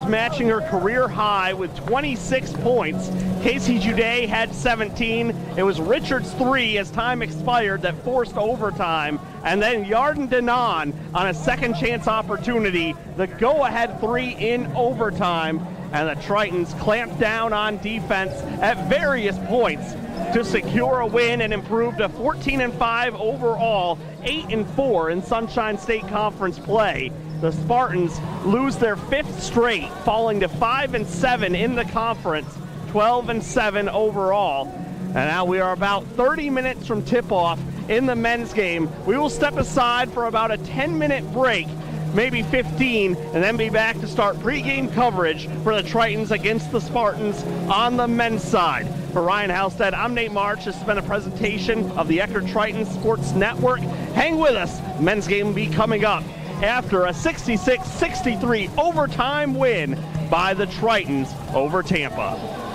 matching her career high with 26 points. Casey Juday had 17. It was Richards' 3 as time expired that forced overtime. And then Yarden Denon on a second chance opportunity, the go-ahead 3 in overtime. And the Tritons clamped down on defense at various points to secure a win and improve to 14-5 overall, 8-4 in Sunshine State Conference play. The Spartans lose their 5th straight, falling to 5-7 in the conference, 12-7 overall. And now we are about 30 minutes from tip-off in the men's game. We will step aside for about a 10-minute break, maybe 15, and then be back to start pregame coverage for the Tritons against the Spartans on the men's side. For Ryan Halstead, I'm Nate March. This has been a presentation of the Eckerd Tritons Sports Network. Hang with us. Men's game will be coming up after a 66-63 overtime win by the Tritons over Tampa.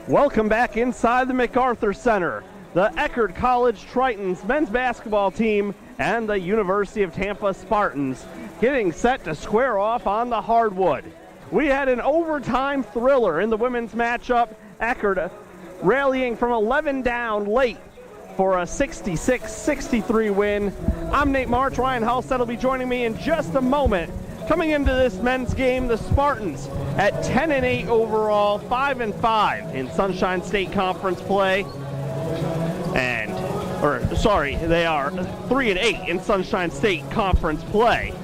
Welcome back inside the MacArthur Center. The Eckerd College Tritons men's basketball team and the University of Tampa Spartans getting set to square off on the hardwood. We had an overtime thriller in the women's matchup. Eckerd rallying from 11 down late for a 66-63 win. I'm Nate March. Ryan Halstead will be joining me in just a moment. Coming into this men's game, the Spartans at 10-8 overall, 5-5 in Sunshine State Conference play. They are 3-8 in Sunshine State Conference play.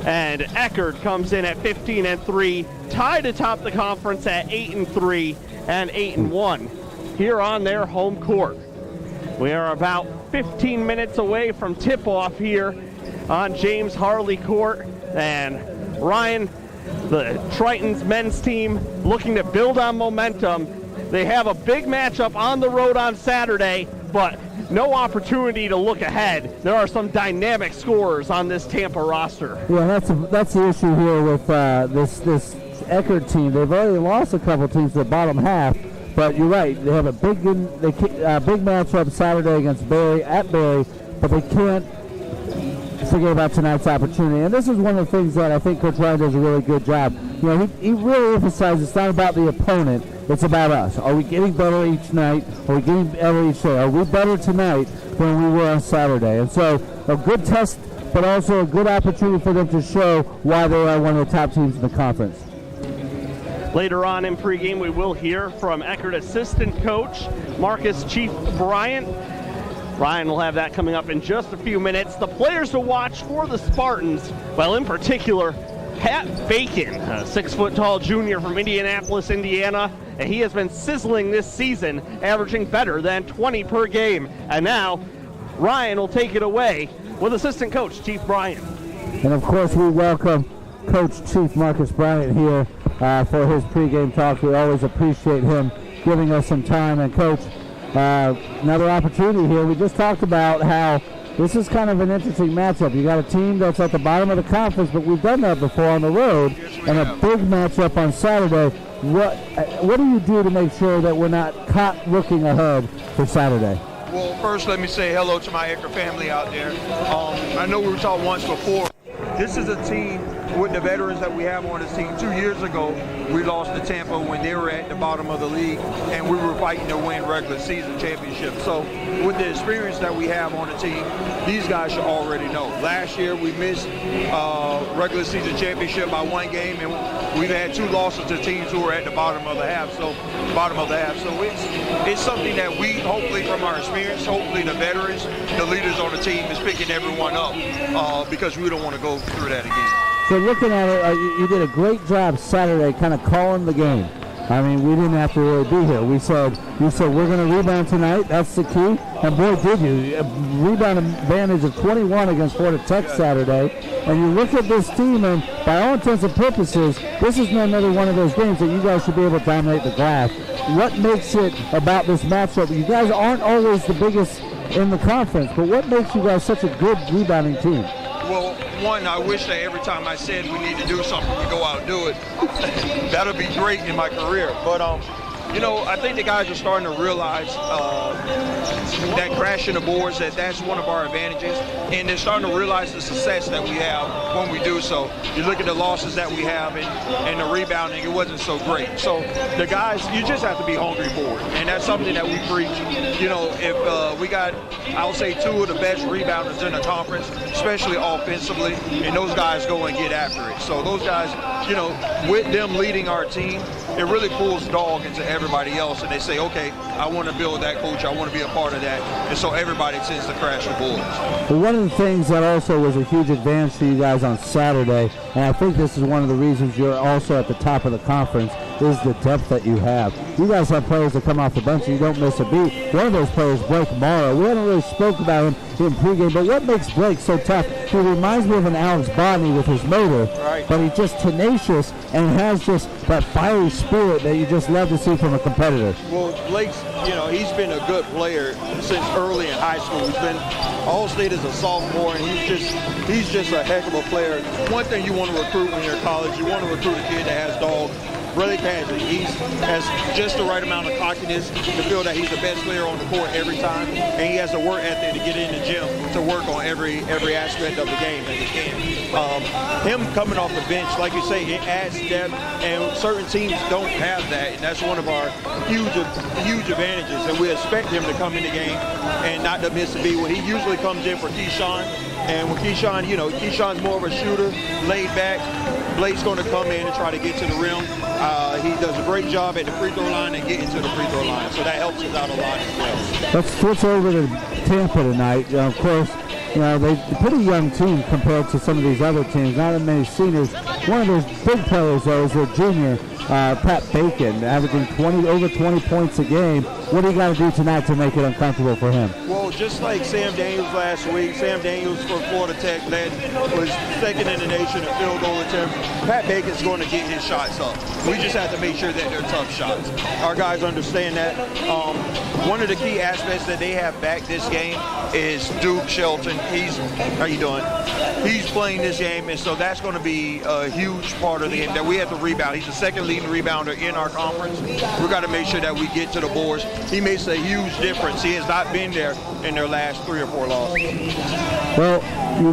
And Eckerd comes in at 15-3, tied atop the conference at 8-3 and 8-1 here on their home court. We are about 15 minutes away from tip-off here on James Harley Court. And Ryan, the Tritons men's team looking to build on momentum. They have a big matchup on the road on Saturday, but no opportunity to look ahead. There are some dynamic scorers on this Tampa roster. Yeah, that's the issue here with this Eckerd team. They've already lost a couple teams to the bottom half, but you're right. They have a big matchup Saturday against Barry at Barry, but they can't forget about tonight's opportunity. And this is one of the things that I think Coach Ryan does a really good job. You know, he really emphasizes it's not about the opponent, it's about us. Are we getting better each night? Are we getting better each day? Are we better tonight than we were on Saturday? And so a good test, but also a good opportunity for them to show why they are one of the top teams in the conference. Later on in pregame, we will hear from Eckerd assistant coach Marcus Chief Bryant. Ryan will have that coming up in just a few minutes. The players to watch for the Spartans, well, in particular, Pat Bacon, a 6-foot-tall junior from Indianapolis, Indiana, and he has been sizzling this season, averaging better than 20 per game. And now, Ryan will take it away with assistant coach Chief Bryant. And of course, we welcome Coach Chief Marcus Bryant here for his pregame talk. We always appreciate him giving us some time. And Coach, another opportunity here. We just talked about how this is kind of an interesting matchup. You got a team that's at the bottom of the conference, but we've done that before on the road, and a big matchup on Saturday. What do you do to make sure that we're not caught looking ahead for Saturday? Well, first let me say hello to my Eckerd family out there. I know we were talking once before. This is a team with the veterans that we have on this team. 2 years ago, we lost to Tampa when they were at the bottom of the league, and we were fighting to win regular season championship. So with the experience that we have on the team, these guys should already know. Last year, we missed regular season championship by 1 game, and we've had 2 losses to teams who are at the bottom of the half. So it's something that we, hopefully from our experience, hopefully the veterans, the leaders on the team is picking everyone up because we don't want to go through that again. So looking at it, you did a great job Saturday kind of calling the game. I mean, we didn't have to really be here. You said we're going to rebound tonight. That's the key. And boy, did you. A rebound advantage of 21 against Florida Tech Saturday. And you look at this team, and by all intents and purposes, this is another one of those games that you guys should be able to dominate the glass. What makes it about this matchup? You guys aren't always the biggest in the conference, but what makes you guys such a good rebounding team? Well, one, I wish that every time I said we need to do something, we go out and do it. That'll be great in my career. But, you know, I think the guys are starting to realize that crashing the boards, that's one of our advantages. And they're starting to realize the success that we have when we do so. You look at the losses that we have and the rebounding, it wasn't so great. So the guys, you just have to be hungry for it. And that's something that we preach. You know, if we got, I'll say 2 of the best rebounders in the conference, especially offensively, and those guys go and get after it. So those guys, you know, with them leading our team, it really pulls dog into everybody else, and they say, okay, I want to build that, coach. I want to be a part of that. And so everybody tends to crash the boards. Well, one of the things that also was a huge advantage for you guys on Saturday, and I think this is one of the reasons you're also at the top of the conference, is the depth that you have. You guys have players that come off the bench and you don't miss a beat. One of those players, Blake Morrow, we haven't really spoke about him in pregame, but what makes Blake so tough? He reminds me of an Alex Bodney with his motor, but he's just tenacious and has just that fiery spirit that you just love to see from a competitor. Well, Blake's, you know, he's been a good player since early in high school. He's been All-State as a sophomore, and he's just a heck of a player. One thing you want to recruit when you're in college, you want to recruit a kid that has dog. really has it. He has just the right amount of cockiness to feel that he's the best player on the court every time, and he has a work ethic to get in the gym to work on every aspect of the game that he can. Him coming off the bench, like you say, it adds depth, and certain teams don't have that, and that's one of our huge advantages, and we expect him to come in the game and not to miss a beat. When he usually comes in for Keyshawn, and when Keyshawn, Keyshawn's more of a shooter, laid back. Blake's going to come in and try to get to the rim. He does a great job at the free throw line and getting to the free throw line, so that helps us out a lot as well. Let's switch over to Tampa tonight. Of course, they're a pretty young team compared to some of these other teams. Not that many seniors. One of those big players, though, is their junior, Pat Bacon, averaging over 20 points a game. What do you got to do tonight to make it uncomfortable for him? Well, just like Sam Daniels last week, Sam Daniels for Florida Tech was second in the nation in field goal attempt. Pat Bacon's going to get his shots up. We just have to make sure that they're tough shots. Our guys understand that. One of the key aspects that they have back this game is Duke Shelton. How you doing? He's playing this game, and so that's going to be a huge part of the game that we have to rebound. He's the second leading rebounder in our conference. We've got to make sure that we get to the boards. He makes a huge difference. He has not been there in their last 3 or 4 losses. Well, you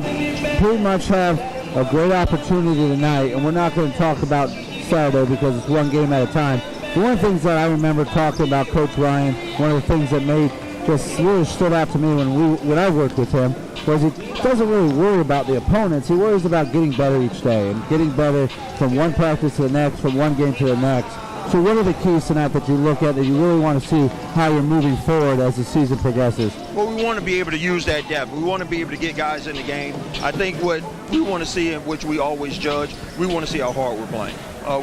pretty much have a great opportunity tonight, and we're not going to talk about Saturday because it's one game at a time. One of the things that I remember talking about Coach Ryan, one of the things that just really stood out to me when I worked with him, was he doesn't really worry about the opponents. He worries about getting better each day and getting better from one practice to the next, from one game to the next. So what are the keys tonight that you look at that you really want to see how you're moving forward as the season progresses? Well, we want to be able to use that depth. We want to be able to get guys in the game. I think what we want to see, and which we always judge, we want to see how hard we're playing.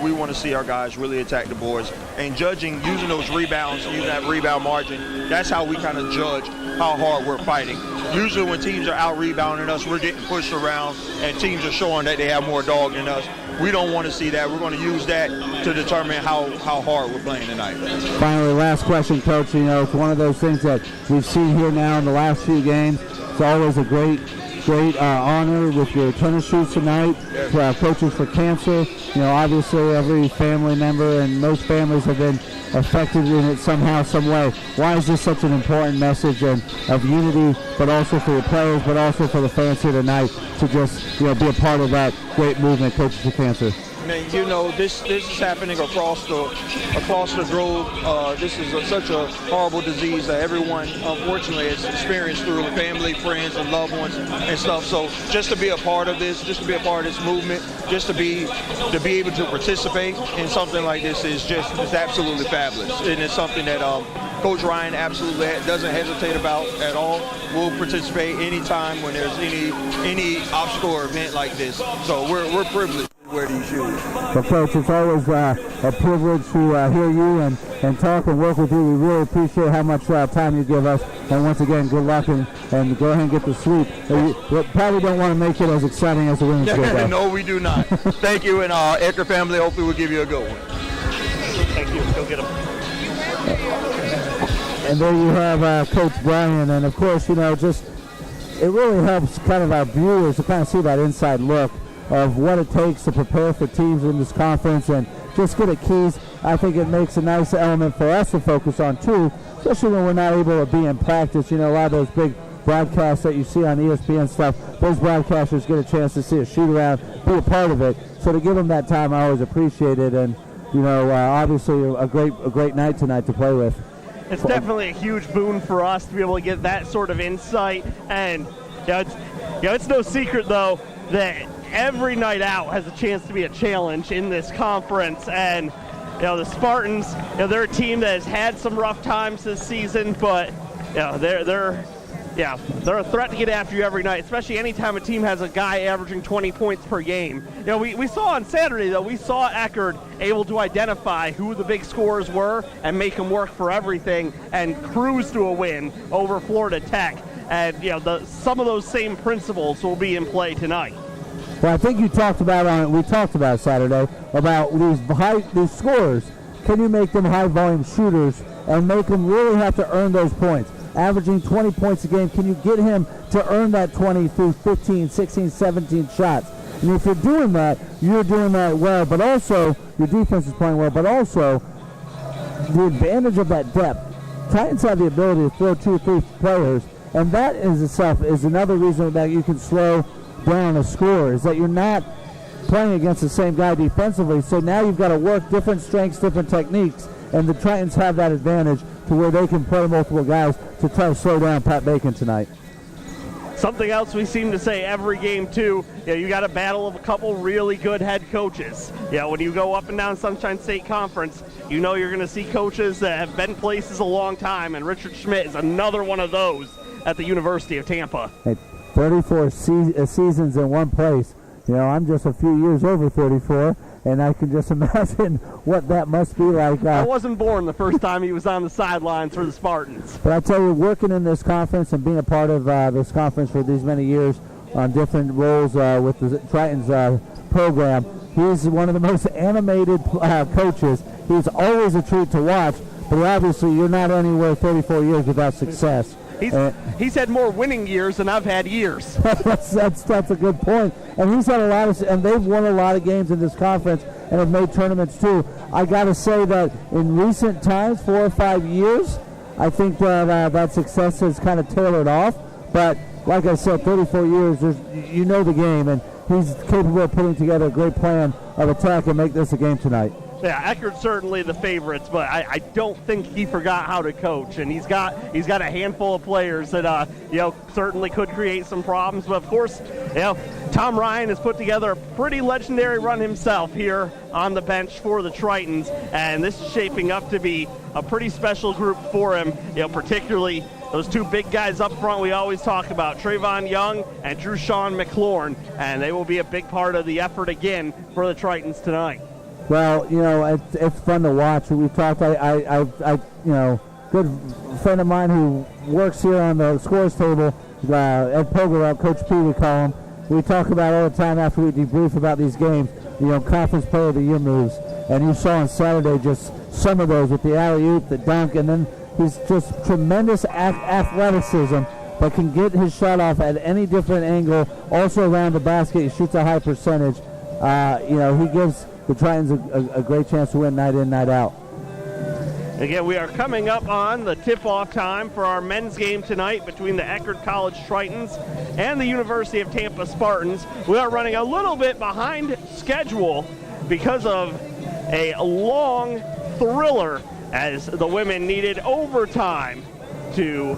We want to see our guys really attack the boards. And using those rebounds, using that rebound margin, that's how we kind of judge how hard we're fighting. Usually when teams are out-rebounding us, we're getting pushed around, and teams are showing that they have more dog than us. We don't want to see that. We're going to use that to determine how hard we're playing tonight. Finally, last question, Coach. It's one of those things that we've seen here now in the last few games. It's always a great honor with your tennis shoes tonight. Yes. Coaches for Cancer. Obviously every family member and most families have been affected in it somehow, some way. Why is this such an important message of unity, but also for your players, but also for the fans here tonight to just be a part of that great movement, Coaches for Cancer? Man, this is happening across the globe. This is such a horrible disease that everyone, unfortunately, has experienced through family, friends, and loved ones and stuff. So just to be a part of this, just to be a part of this movement, just to be able to participate in something like this is absolutely fabulous. And it's something that Coach Ryan absolutely doesn't hesitate about at all. We'll participate anytime when there's any obstacle or event like this. So we're privileged. Wear these shoes. Well, Coach, it's always a privilege to hear you and talk and work with you. We really appreciate how much time you give us. And once again, good luck and go ahead and get the sweep. You probably don't want to make it as exciting as the women's game, though. No, we do not. Thank you, and Eckerd family, hopefully we'll give you a good one. Thank you. Go get them. And there you have Coach Brian. And, of course, it really helps kind of our viewers to kind of see that inside look of what it takes to prepare for teams in this conference and just get at keys. I think it makes a nice element for us to focus on too, especially when we're not able to be in practice. A lot of those big broadcasts that you see on ESPN stuff, those broadcasters get a chance to see a shoot around, be a part of it. So to give them that time, I always appreciate it. And obviously a great night tonight to play with. It's definitely a huge boon for us to be able to get that sort of insight. And it's no secret though that every night out has a chance to be a challenge in this conference. And the Spartans, they're a team that has had some rough times this season, but they're a threat to get after you every night, especially anytime a team has a guy averaging 20 points per game. We saw on Saturday, though, we saw Eckerd able to identify who the big scorers were and make them work for everything and cruise to a win over Florida Tech. And, some of those same principles will be in play tonight. Well, I think we talked about Saturday about these scorers. Can you make them high-volume shooters and make them really have to earn those points? Averaging 20 points a game, can you get him to earn that 20 through 15, 16, 17 shots? And if you're doing that well, but also your defense is playing well, but also the advantage of that depth. Titans have the ability to throw 2 or 3 players, and that is itself is another reason that you can slow down a score, is that you're not playing against the same guy defensively. So now you've got to work different strengths, different techniques, and the Titans have that advantage to where they can play multiple guys to try to slow down Pat Bacon tonight. Something else we seem to say every game, too, you got a battle of a couple really good head coaches. When you go up and down Sunshine State Conference, you're going to see coaches that have been places a long time, and Richard Schmidt is another one of those at the University of Tampa. At 34 seasons in one place. I'm just a few years over 34, and I can just imagine what that must be like. I wasn't born the first time he was on the sidelines for the Spartans. But I tell you, working in this conference and being a part of this conference for these many years on different roles with the Titans program, he's one of the most animated coaches. He's always a treat to watch, but obviously you're not anywhere 34 years without success. He's had more winning years than I've had years. that's a good point. And he's had and they've won a lot of games in this conference and have made tournaments too. I got to say that in recent times, 4 or 5 years, I think that success has kind of tailored off. But like I said, 34 years, you know the game, and he's capable of putting together a great plan of attack and make this a game tonight. Yeah, Eckerd's certainly the favorites, but I don't think he forgot how to coach, and he's got a handful of players that certainly could create some problems. But of course, Tom Ryan has put together a pretty legendary run himself here on the bench for the Tritons, and this is shaping up to be a pretty special group for him. Particularly those 2 big guys up front we always talk about, Trayvon Young and Drushawn McLaurin, and they will be a big part of the effort again for the Tritons tonight. Well, it's fun to watch. We talked. I good friend of mine who works here on the scores table, Ed Pogerup, Coach P, we call him. We talk about all the time after we debrief about these games. Conference Player of the Year moves, and you saw on Saturday just some of those with the alley-oop, the dunk, and then he's just tremendous athleticism, but can get his shot off at any different angle. Also around the basket, he shoots a high percentage. He gives the Titans a great chance to win night in, night out. Again, we are coming up on the tip-off time for our men's game tonight between the Eckerd College Tritons and the University of Tampa Spartans. We are running a little bit behind schedule because of a long thriller as the women needed overtime to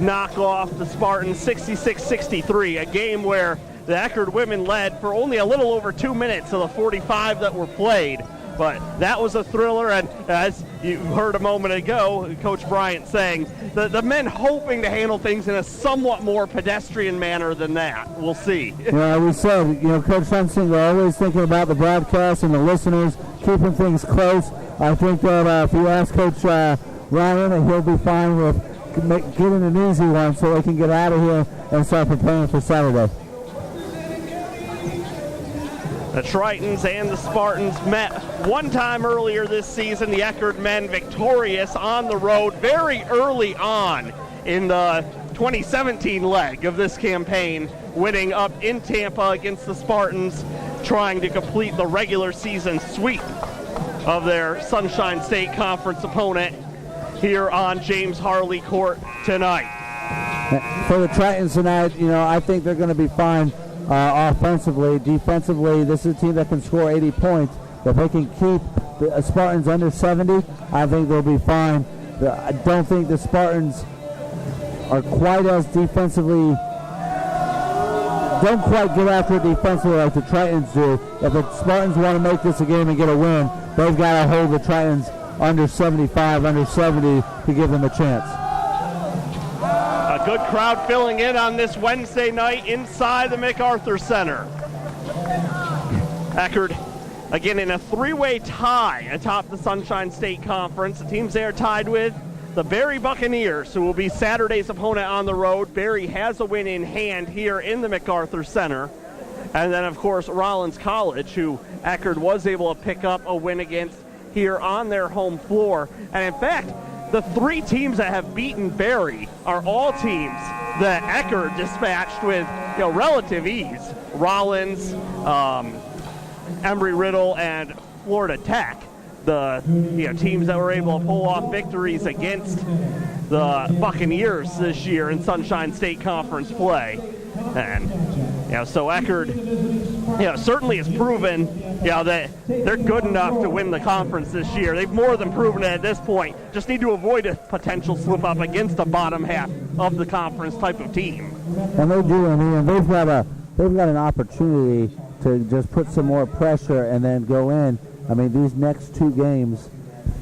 knock off the Spartans 66-63, a game where the Eckerd women led for only a little over 2 minutes of the 45 that were played. But that was a thriller, and as you heard a moment ago, Coach Bryant saying, the men hoping to handle things in a somewhat more pedestrian manner than that. We'll see. We said, Coach Hunsinger, we're always thinking about the broadcast and the listeners, keeping things close. I think that if you ask Coach Ryan, he'll be fine with getting an easy one so they can get out of here and start preparing for Saturday. The Tritons and the Spartans met one time earlier this season. The Eckerd men victorious on the road very early on in the 2017 leg of this campaign, winning up in Tampa against the Spartans, trying to complete the regular season sweep of their Sunshine State Conference opponent here on James Harley Court tonight. For the Tritons tonight, I think they're going to be fine. Offensively, defensively, this is a team that can score 80 points. If they can keep the Spartans under 70, I think they'll be fine. I don't think the Spartans are quite as defensively, don't quite get after it defensively like the Tritons do. If the Spartans want to make this a game and get a win, they've got to hold the Tritons under 75, under 70 to give them a chance. A good crowd filling in on this Wednesday night inside the MacArthur Center. Eckerd, again, in a 3-way tie atop the Sunshine State Conference. The teams they are tied with the Berry Buccaneers, who will be Saturday's opponent on the road. Berry has a win in hand here in the MacArthur Center. And then, of course, Rollins College, who Eckerd was able to pick up a win against here on their home floor. And in fact, the 3 teams that have beaten Barry are all teams that Eckerd dispatched with relative ease. Rollins, Embry-Riddle, and Florida Tech, the teams that were able to pull off victories against the Buccaneers this year in Sunshine State Conference play. And so Eckerd certainly has proven that they're good enough to win the conference this year. They've more than proven it at this point. Just need to avoid a potential slip up against the bottom half of the conference type of team. And they do, and they've got an opportunity to just put some more pressure and then go in. I mean, these next 2 games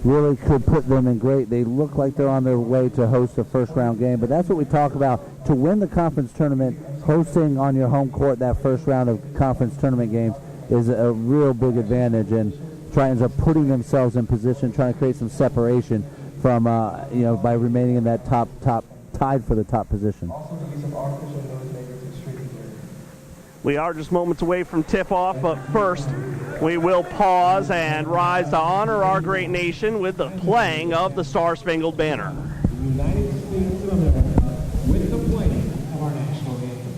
really could put them in great. They look like they're on their way to host a first-round game, but that's what we talk about. To win the conference tournament, hosting on your home court that first round of conference tournament games is a real big advantage, and Tritons are putting themselves in position, trying to create some separation from, by remaining in that top, tied for the top position. We are just moments away from tip-off, but first we will pause and rise to honor our great nation with the playing of the Star-Spangled Banner. United States of America with the playing of our national anthem.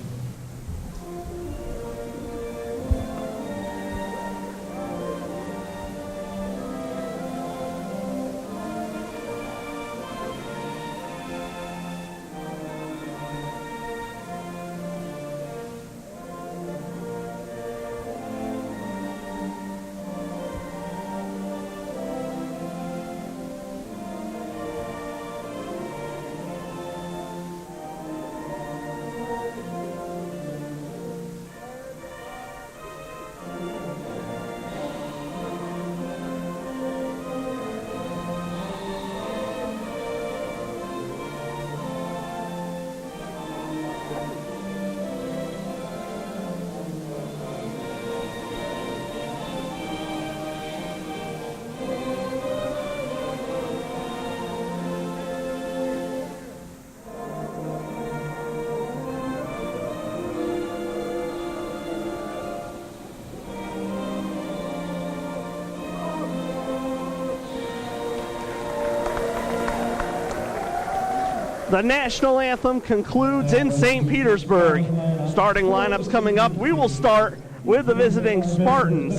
The national anthem concludes in St. Petersburg. Starting lineups coming up. We will start with the visiting Spartans.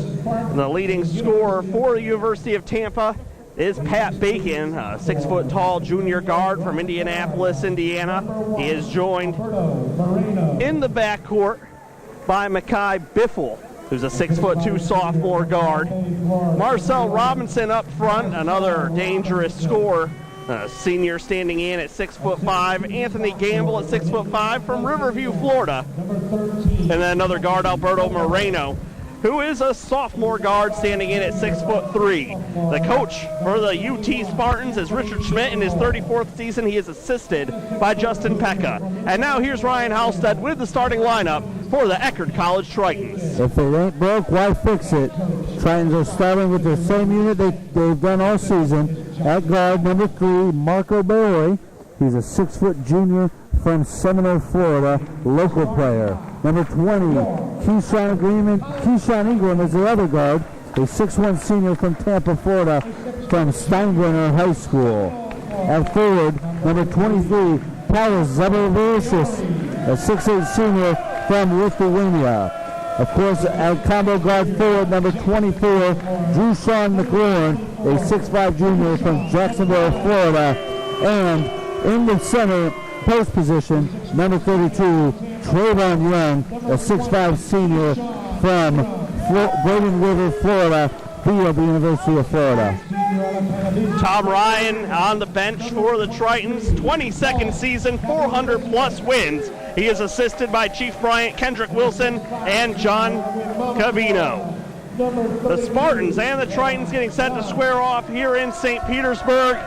The leading scorer for the University of Tampa is Pat Bacon, a 6-foot-tall junior guard from Indianapolis, Indiana. He is joined in the backcourt by Makai Biffle, who's a 6'2" sophomore guard. Marcel Robinson up front, another dangerous scorer. Senior standing in at 6'5". Anthony Gamble at 6'5" from Riverview, Florida. And then another guard, Alberto Moreno, who is a sophomore guard standing in at 6'3". The coach for the UT Spartans is Richard Schmidt. In his 34th season, he is assisted by Justin Pekka. And now here's Ryan Halstead with the starting lineup for the Eckerd College Tritons. If it ain't broke, why fix it? Tritons are starting with the same unit they've done all season. At guard, number 3, Marco Bailey. He's a 6-foot junior from Seminole, Florida, local player. Number 20, Keyshawn Ingram is the other guard, a 6'1" senior from Tampa, Florida, from Steinbrenner High School. At forward, number 23, Paulus Zabarovicius, a 6'8" senior from Lithuania. Of course, at combo guard forward, number 24, Drew Sean McLaurin, a 6'5" junior from Jacksonville, Florida. And in the center post position, number 32, Trayvon Young, a 6'5" senior from Braden River, Florida, via the University of Florida. Tom Ryan on the bench for the Tritons, 22nd season, 400-plus wins. He is assisted by Chief Bryant, Kendrick Wilson, and John Cavino. The Spartans and the Tritons getting set to square off here in St. Petersburg.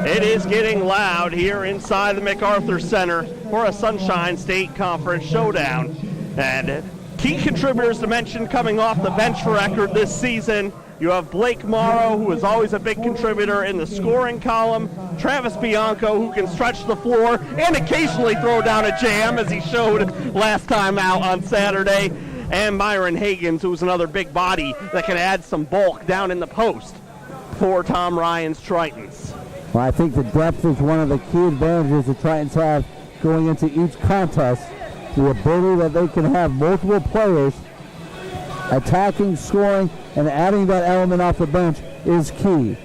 It is getting loud here inside the MacArthur Center for a Sunshine State Conference showdown. And key contributors to mention coming off the bench for Eckerd this season. You have Blake Morrow, who is always a big contributor in the scoring column. Travis Bianco, who can stretch the floor and occasionally throw down a jam, as he showed last time out on Saturday. And Myron Higgins, who's another big body that can add some bulk down in the post for Tom Ryan's Tritons. Well, I think the depth is one of the key advantages the Tritons have going into each contest. The ability that they can have multiple players attacking, scoring, and adding that element off the bench is key.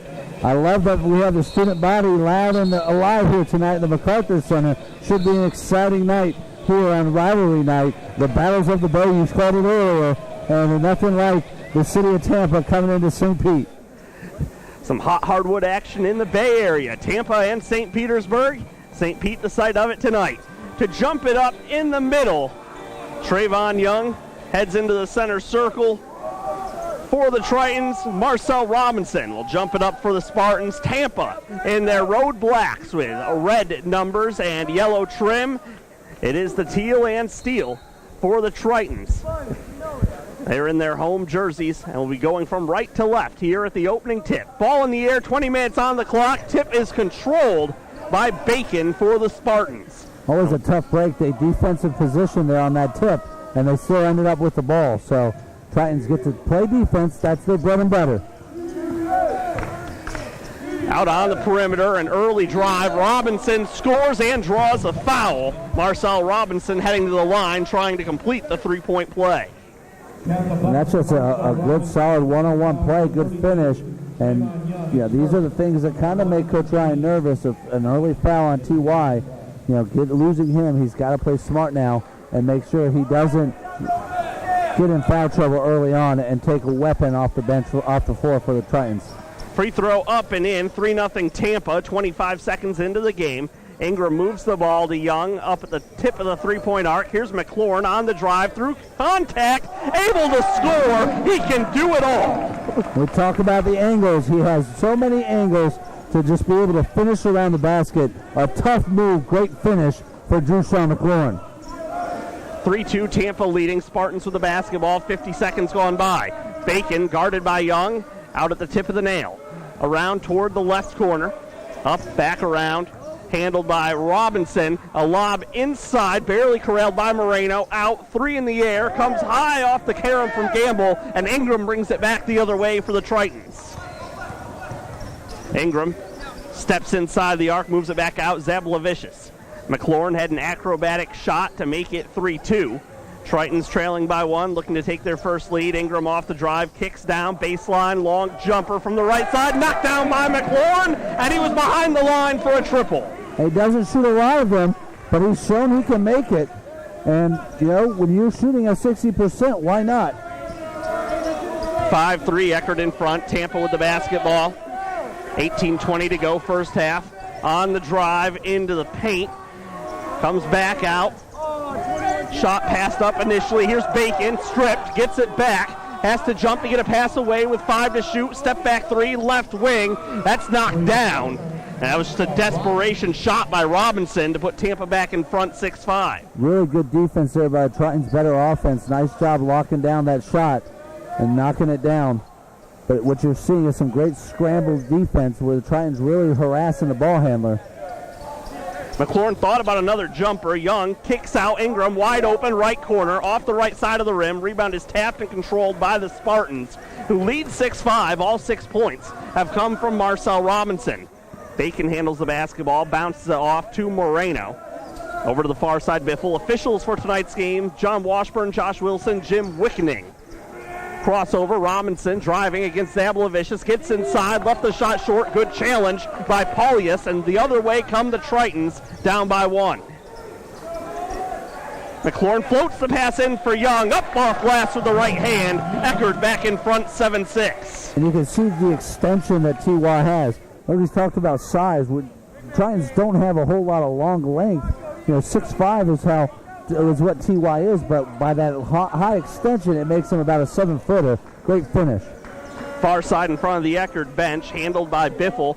I love that we have the student body loud and alive here tonight in the MacArthur Center. Should be an exciting night here on Rivalry Night. The Battles of the Bay, you started earlier, and nothing like the city of Tampa coming into St. Pete. Some hot hardwood action in the Bay Area. Tampa and St. Petersburg. St. Pete the site of it tonight. To jump it up in the middle, Trayvon Young heads into the center circle. For the Tritons, Marcel Robinson will jump it up for the Spartans. Tampa in their road blacks with red numbers and yellow trim. It is the teal and steel for the Tritons. They're in their home jerseys and will be going from right to left here at the opening tip. Ball in the air, 20 minutes on the clock. Tip is controlled by Bacon for the Spartans. Always a tough break. They defensive position there on that tip, and they still ended up with the ball. So Tritons get to play defense. That's their bread and butter. Out on the perimeter, an early drive. Robinson scores and draws a foul. Marcel Robinson heading to the line, trying to complete the three-point play. And that's just a good, solid one-on-one play, good finish. And, yeah, these are the things that kind of make Coach Ryan nervous. If an early foul on T.Y., losing him, he's got to play smart now and make sure he doesn't get in foul trouble early on and take a weapon off the bench, off the floor for the Tritons. Free throw up and in, 3-0 Tampa, 25 seconds into the game. Ingram moves the ball to Young up at the tip of the three-point arc. Here's McLaurin on the drive through contact, able to score. He can do it all. We talk about the angles. He has so many angles to just be able to finish around the basket. A tough move, great finish for Drushawn McLaurin. 3-2 Tampa leading. Spartans with the basketball, 50 seconds gone by. Bacon guarded by Young, out at the tip of the nail. Around toward the left corner, up, back around. Handled by Robinson, a lob inside, barely corralled by Moreno, out, three in the air, comes high off the carom from Gamble, and Ingram brings it back the other way for the Tritons. Ingram steps inside the arc, moves it back out, Zablavicius. McLaurin had an acrobatic shot to make it 3-2. Tritons trailing by one, looking to take their first lead. Ingram off the drive, kicks down, baseline, long jumper from the right side, knocked down by McLaurin, and he was behind the line for a triple. He doesn't shoot a lot of them, but he's shown he can make it. And, when you're shooting at 60%, why not? 5-3, Eckerd in front, Tampa with the basketball. 18:20 to go, first half. On the drive into the paint. Comes back out. Shot passed up initially. Here's Bacon, stripped, gets it back. Has to jump to get a pass away with 5 to shoot. Step back three, left wing. That's knocked down. And that was just a desperation shot by Robinson to put Tampa back in front 6-5. Really good defense there by Tritons, better offense. Nice job locking down that shot and knocking it down. But what you're seeing is some great scrambled defense where the Tritons really harassing the ball handler. McLaurin thought about another jumper. Young kicks out. Ingram wide open, right corner, off the right side of the rim. Rebound is tapped and controlled by the Spartans, who lead 6-5. All 6 points have come from Marcel Robinson. Bacon handles the basketball, bounces it off to Moreno. Over to the far side, Biffle. Officials for tonight's game, John Washburn, Josh Wilson, Jim Wickening. Crossover, Robinson driving against Zablavicius, gets inside, left the shot short, good challenge by Paulius, and the other way come the Tritons, down by 1. McLaurin floats the pass in for Young, up off glass with the right hand. Eckerd back in front, 7-6. And you can see the extension that T.Y. has. Nobody's talked about size. Tritons don't have a whole lot of long length. 6'5" is what T.Y. is, but by that high extension, it makes him about a 7-footer. Great finish. Far side in front of the Eckerd bench, handled by Biffle.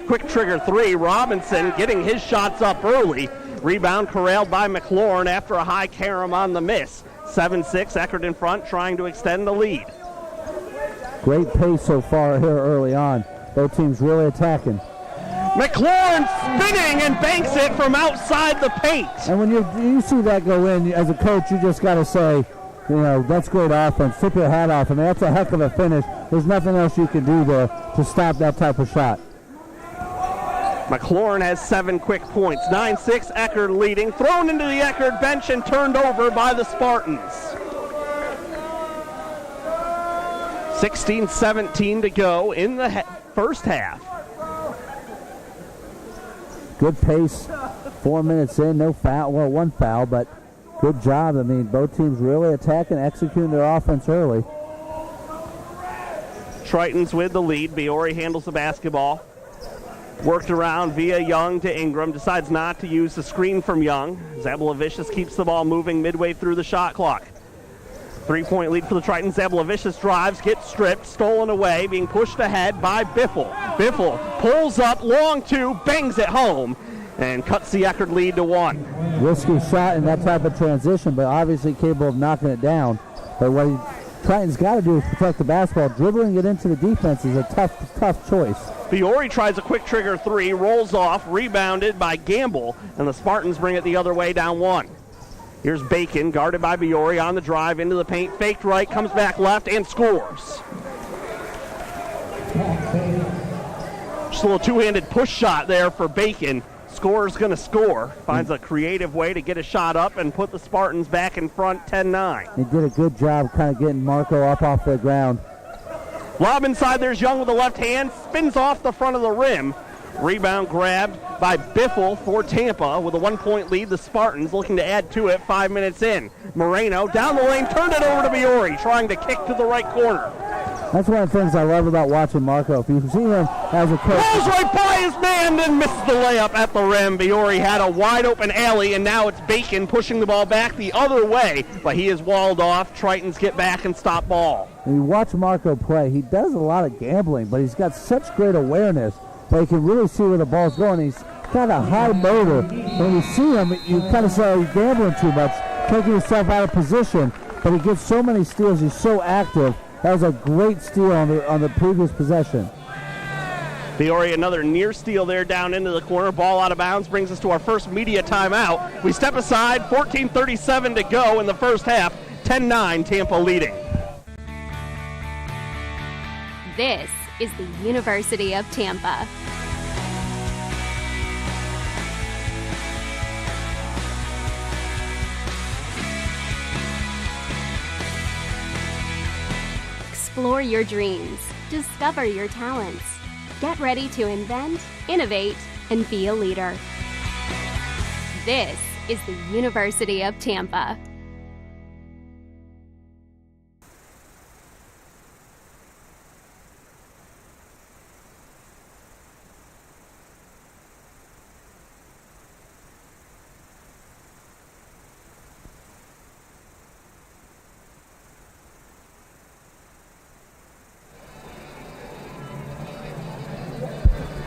Quick trigger three. Robinson getting his shots up early. Rebound corralled by McLaurin after a high carom on the miss. 7-6, Eckerd in front, trying to extend the lead. Great pace so far here early on. Both teams really attacking. McLaurin spinning and banks it from outside the paint. And when you see that go in, as a coach, you just got to say, that's great offense. Tip your hat off. I mean, that's a heck of a finish. There's nothing else you can do there to stop that type of shot. McLaurin has 7 quick points. 9-6, Eckerd leading. Thrown into the Eckerd bench and turned over by the Spartans. 16-17 to go in the first half. Good pace. 4 minutes in, no foul. Well, one foul, but good job. I mean, both teams really attacking, executing their offense early. Tritons with the lead. Biore handles the basketball. Worked around via Young to Ingram. Decides not to use the screen from Young. Zablavicius keeps the ball moving midway through the shot clock. 3-point lead for the Tritons. Zablavicius drives, gets stripped, stolen away, being pushed ahead by Biffle. Biffle pulls up, long two, bangs it home, and cuts the Eckerd lead to 1. Risky shot in that type of transition, but obviously capable of knocking it down. But what Tritons got to do is protect the basketball. Dribbling it into the defense is a tough choice. Biore tries a quick trigger 3, rolls off, rebounded by Gamble, and the Spartans bring it the other way, down 1. Here's Bacon, guarded by Biore on the drive into the paint, faked right, comes back left, and scores. Just a little two-handed push shot there for Bacon. Scorer's going to score. Finds a creative way to get a shot up and put the Spartans back in front 10-9. He did a good job kind of getting Marco up off the ground. Lob inside, there's Young with the left hand, spins off the front of the rim. Rebound grabbed by Biffle for Tampa with a 1-point lead. The Spartans looking to add to it 5 minutes in. Moreno down the lane, turned it over to Biore, trying to kick to the right corner. That's one of the things I love about watching Marco. If you see him as a coach. Rolls right by his man and misses the layup at the rim. Biore had a wide open alley, and now it's Bacon pushing the ball back the other way, but he is walled off. Tritons get back and stop ball. When you watch Marco play, he does a lot of gambling, but he's got such great awareness that he can really see where the ball's going. He's got a high motor. When you see him, you kind of say, oh, he's gambling too much, taking himself out of position, but he gets so many steals. He's so active. That was a great steal on the previous possession. Biore another near steal there down into the corner. Ball out of bounds brings us to our first media timeout. We step aside, 14:37 to go in the first half. 10-9, Tampa leading. This is the University of Tampa. Explore your dreams. Discover your talents. Get ready to invent, innovate, and be a leader. This is the University of Tampa.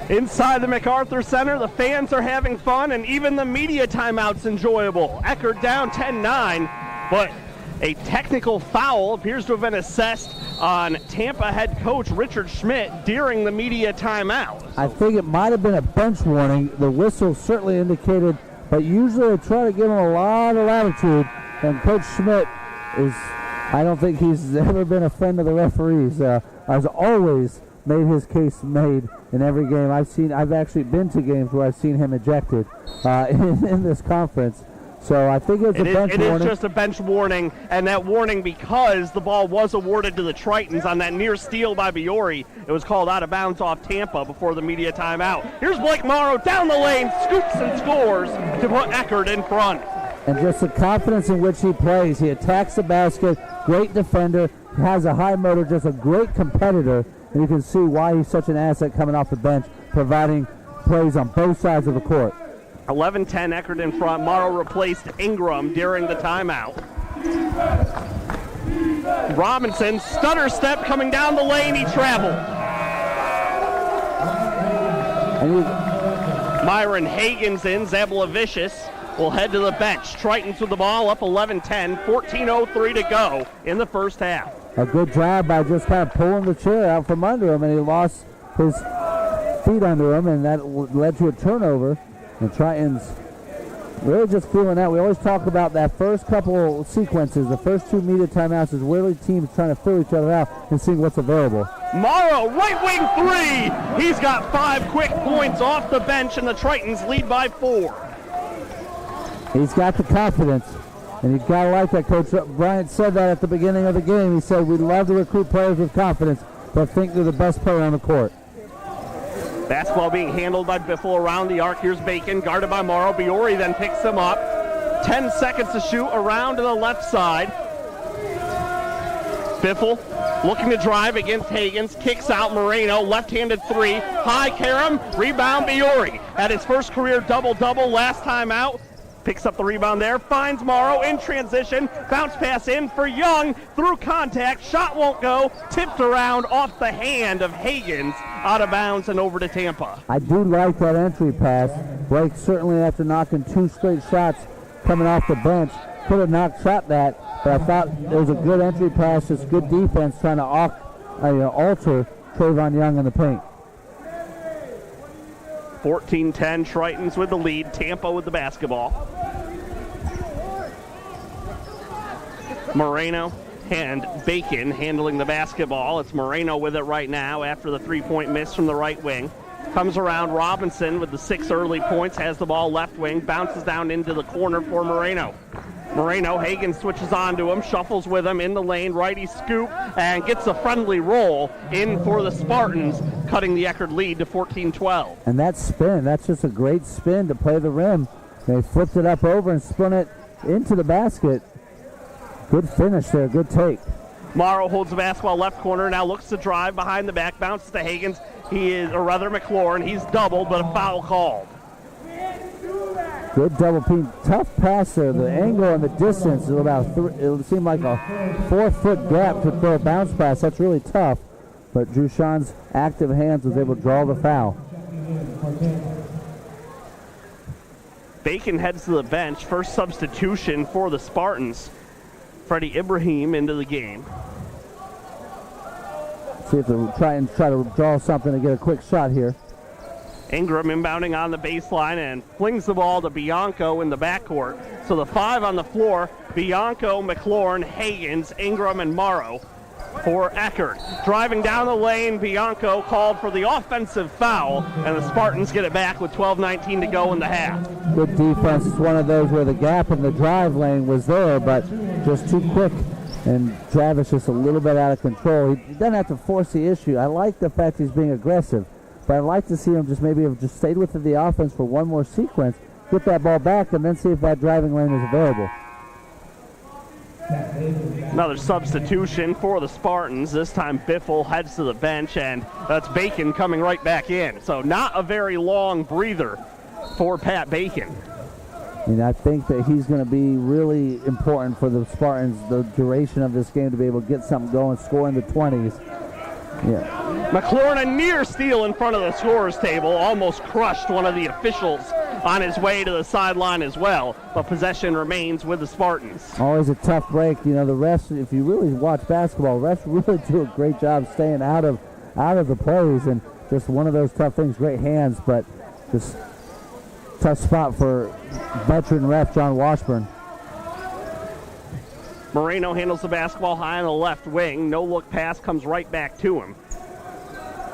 Inside the MacArthur Center, the fans are having fun, and even the media timeout's enjoyable. Eckerd down 10-9, but a technical foul appears to have been assessed on Tampa head coach Richard Schmidt during the media timeout. I think it might have been a bench warning. The whistle certainly indicated, but usually they try to give him a lot of latitude, and Coach Schmidt I don't think he's ever been a friend of the referees. Has always made his case made in every game. I've actually been to games where I've seen him ejected in this conference. So I think it's a bench warning. It is just a bench warning, and that warning because the ball was awarded to the Tritons on that near steal by Biore. It was called out of bounds off Tampa before the media timeout. Here's Blake Morrow down the lane, scoops and scores to put Eckerd in front. And just the confidence in which he plays. He attacks the basket, great defender, has a high motor, just a great competitor. And you can see why he's such an asset coming off the bench, providing plays on both sides of the court. 11-10, Eckerd in front. Morrow replaced Ingram during the timeout. Robinson, stutter step coming down the lane. He traveled. Myron Hagen's in. Zablavicius will head to the bench. Tritons with the ball up 11-10, 14:03 to go in the first half. A good job by just kind of pulling the chair out from under him, and he lost his feet under him, and that led to a turnover. The Tritons Really just feeling out. We always talk about that first couple sequences, the first 2 media timeouts is really teams trying to fill each other out and seeing what's available. Morrow, right wing 3. He's got 5 quick points off the bench, and the Tritons lead by 4. He's got the confidence, and you've got to like that. Coach Bryant said that at the beginning of the game. He said, we love to recruit players with confidence, but think they're the best player on the court. Basketball being handled by Biffle around the arc. Here's Bacon, guarded by Morrow. Biori then picks him up. 10 seconds to shoot around to the left side. Biffle looking to drive against Higgins. Kicks out Moreno. Left-handed 3. High Karam. Rebound Biori. At his first career double-double last time out. Picks up the rebound there. Finds Morrow in transition. Bounce pass in for Young. Through contact. Shot won't go. Tipped around off the hand of Higgins. Out of bounds and over to Tampa. I do like that entry pass. Blake certainly after knocking 2 straight shots coming off the bench could have shot that, but I thought it was a good entry pass. It's good defense trying to alter Trayvon Young in the paint. 14-10, Tritons with the lead. Tampa with the basketball. Moreno and Bacon handling the basketball. It's Moreno with it right now after the 3-point miss from the right wing. Comes around Robinson with the 6 early points, has the ball left wing, bounces down into the corner for Moreno. Moreno, Hagan switches on to him, shuffles with him in the lane, righty scoop, and gets a friendly roll in for the Spartans, cutting the Eckerd lead to 14-12. And that spin, that's just a great spin to play the rim. They flipped it up over and spun it into the basket. Good finish there, good take. Morrow holds the basketball left corner, now looks to drive behind the back, bounces to Higgins. McLaurin, he's doubled, but a foul called. Good double team, tough pass there. The angle and the distance is about it seemed like a 4-foot gap to throw a bounce pass. That's really tough, but Drushan's active hands was able to draw the foul. Bacon heads to the bench. First substitution for the Spartans. Freddie Ibrahim into the game. See if they try to draw something to get a quick shot here. Ingram inbounding on the baseline and flings the ball to Bianco in the backcourt. So the 5 on the floor, Bianco, McLaurin, Higgins, Ingram, and Morrow for Eckerd. Driving down the lane, Bianco called for the offensive foul, and the Spartans get it back with 12:19 to go in the half. Good defense. It's one of those where the gap in the drive lane was there, but just too quick. And Travis just a little bit out of control. He doesn't have to force the issue. I like the fact he's being aggressive, but I'd like to see him just maybe have just stayed with the offense for one more sequence, get that ball back, and then see if that driving lane is available. Another substitution for the Spartans. This time Biffle heads to the bench, and that's Bacon coming right back in. So not a very long breather for Pat Bacon. And I think that he's going to be really important for the Spartans, the duration of this game, to be able to get something going, score in the 20s. Yeah. McLaurin, a near steal in front of the scorer's table, almost crushed one of the officials on his way to the sideline as well, but possession remains with the Spartans. Always a tough break. You know, the refs, if you really watch basketball, refs really do a great job staying out of the plays, and just one of those tough things. Great hands, but just tough spot for veteran ref John Washburn. Moreno handles the basketball high on the left wing. No look pass comes right back to him.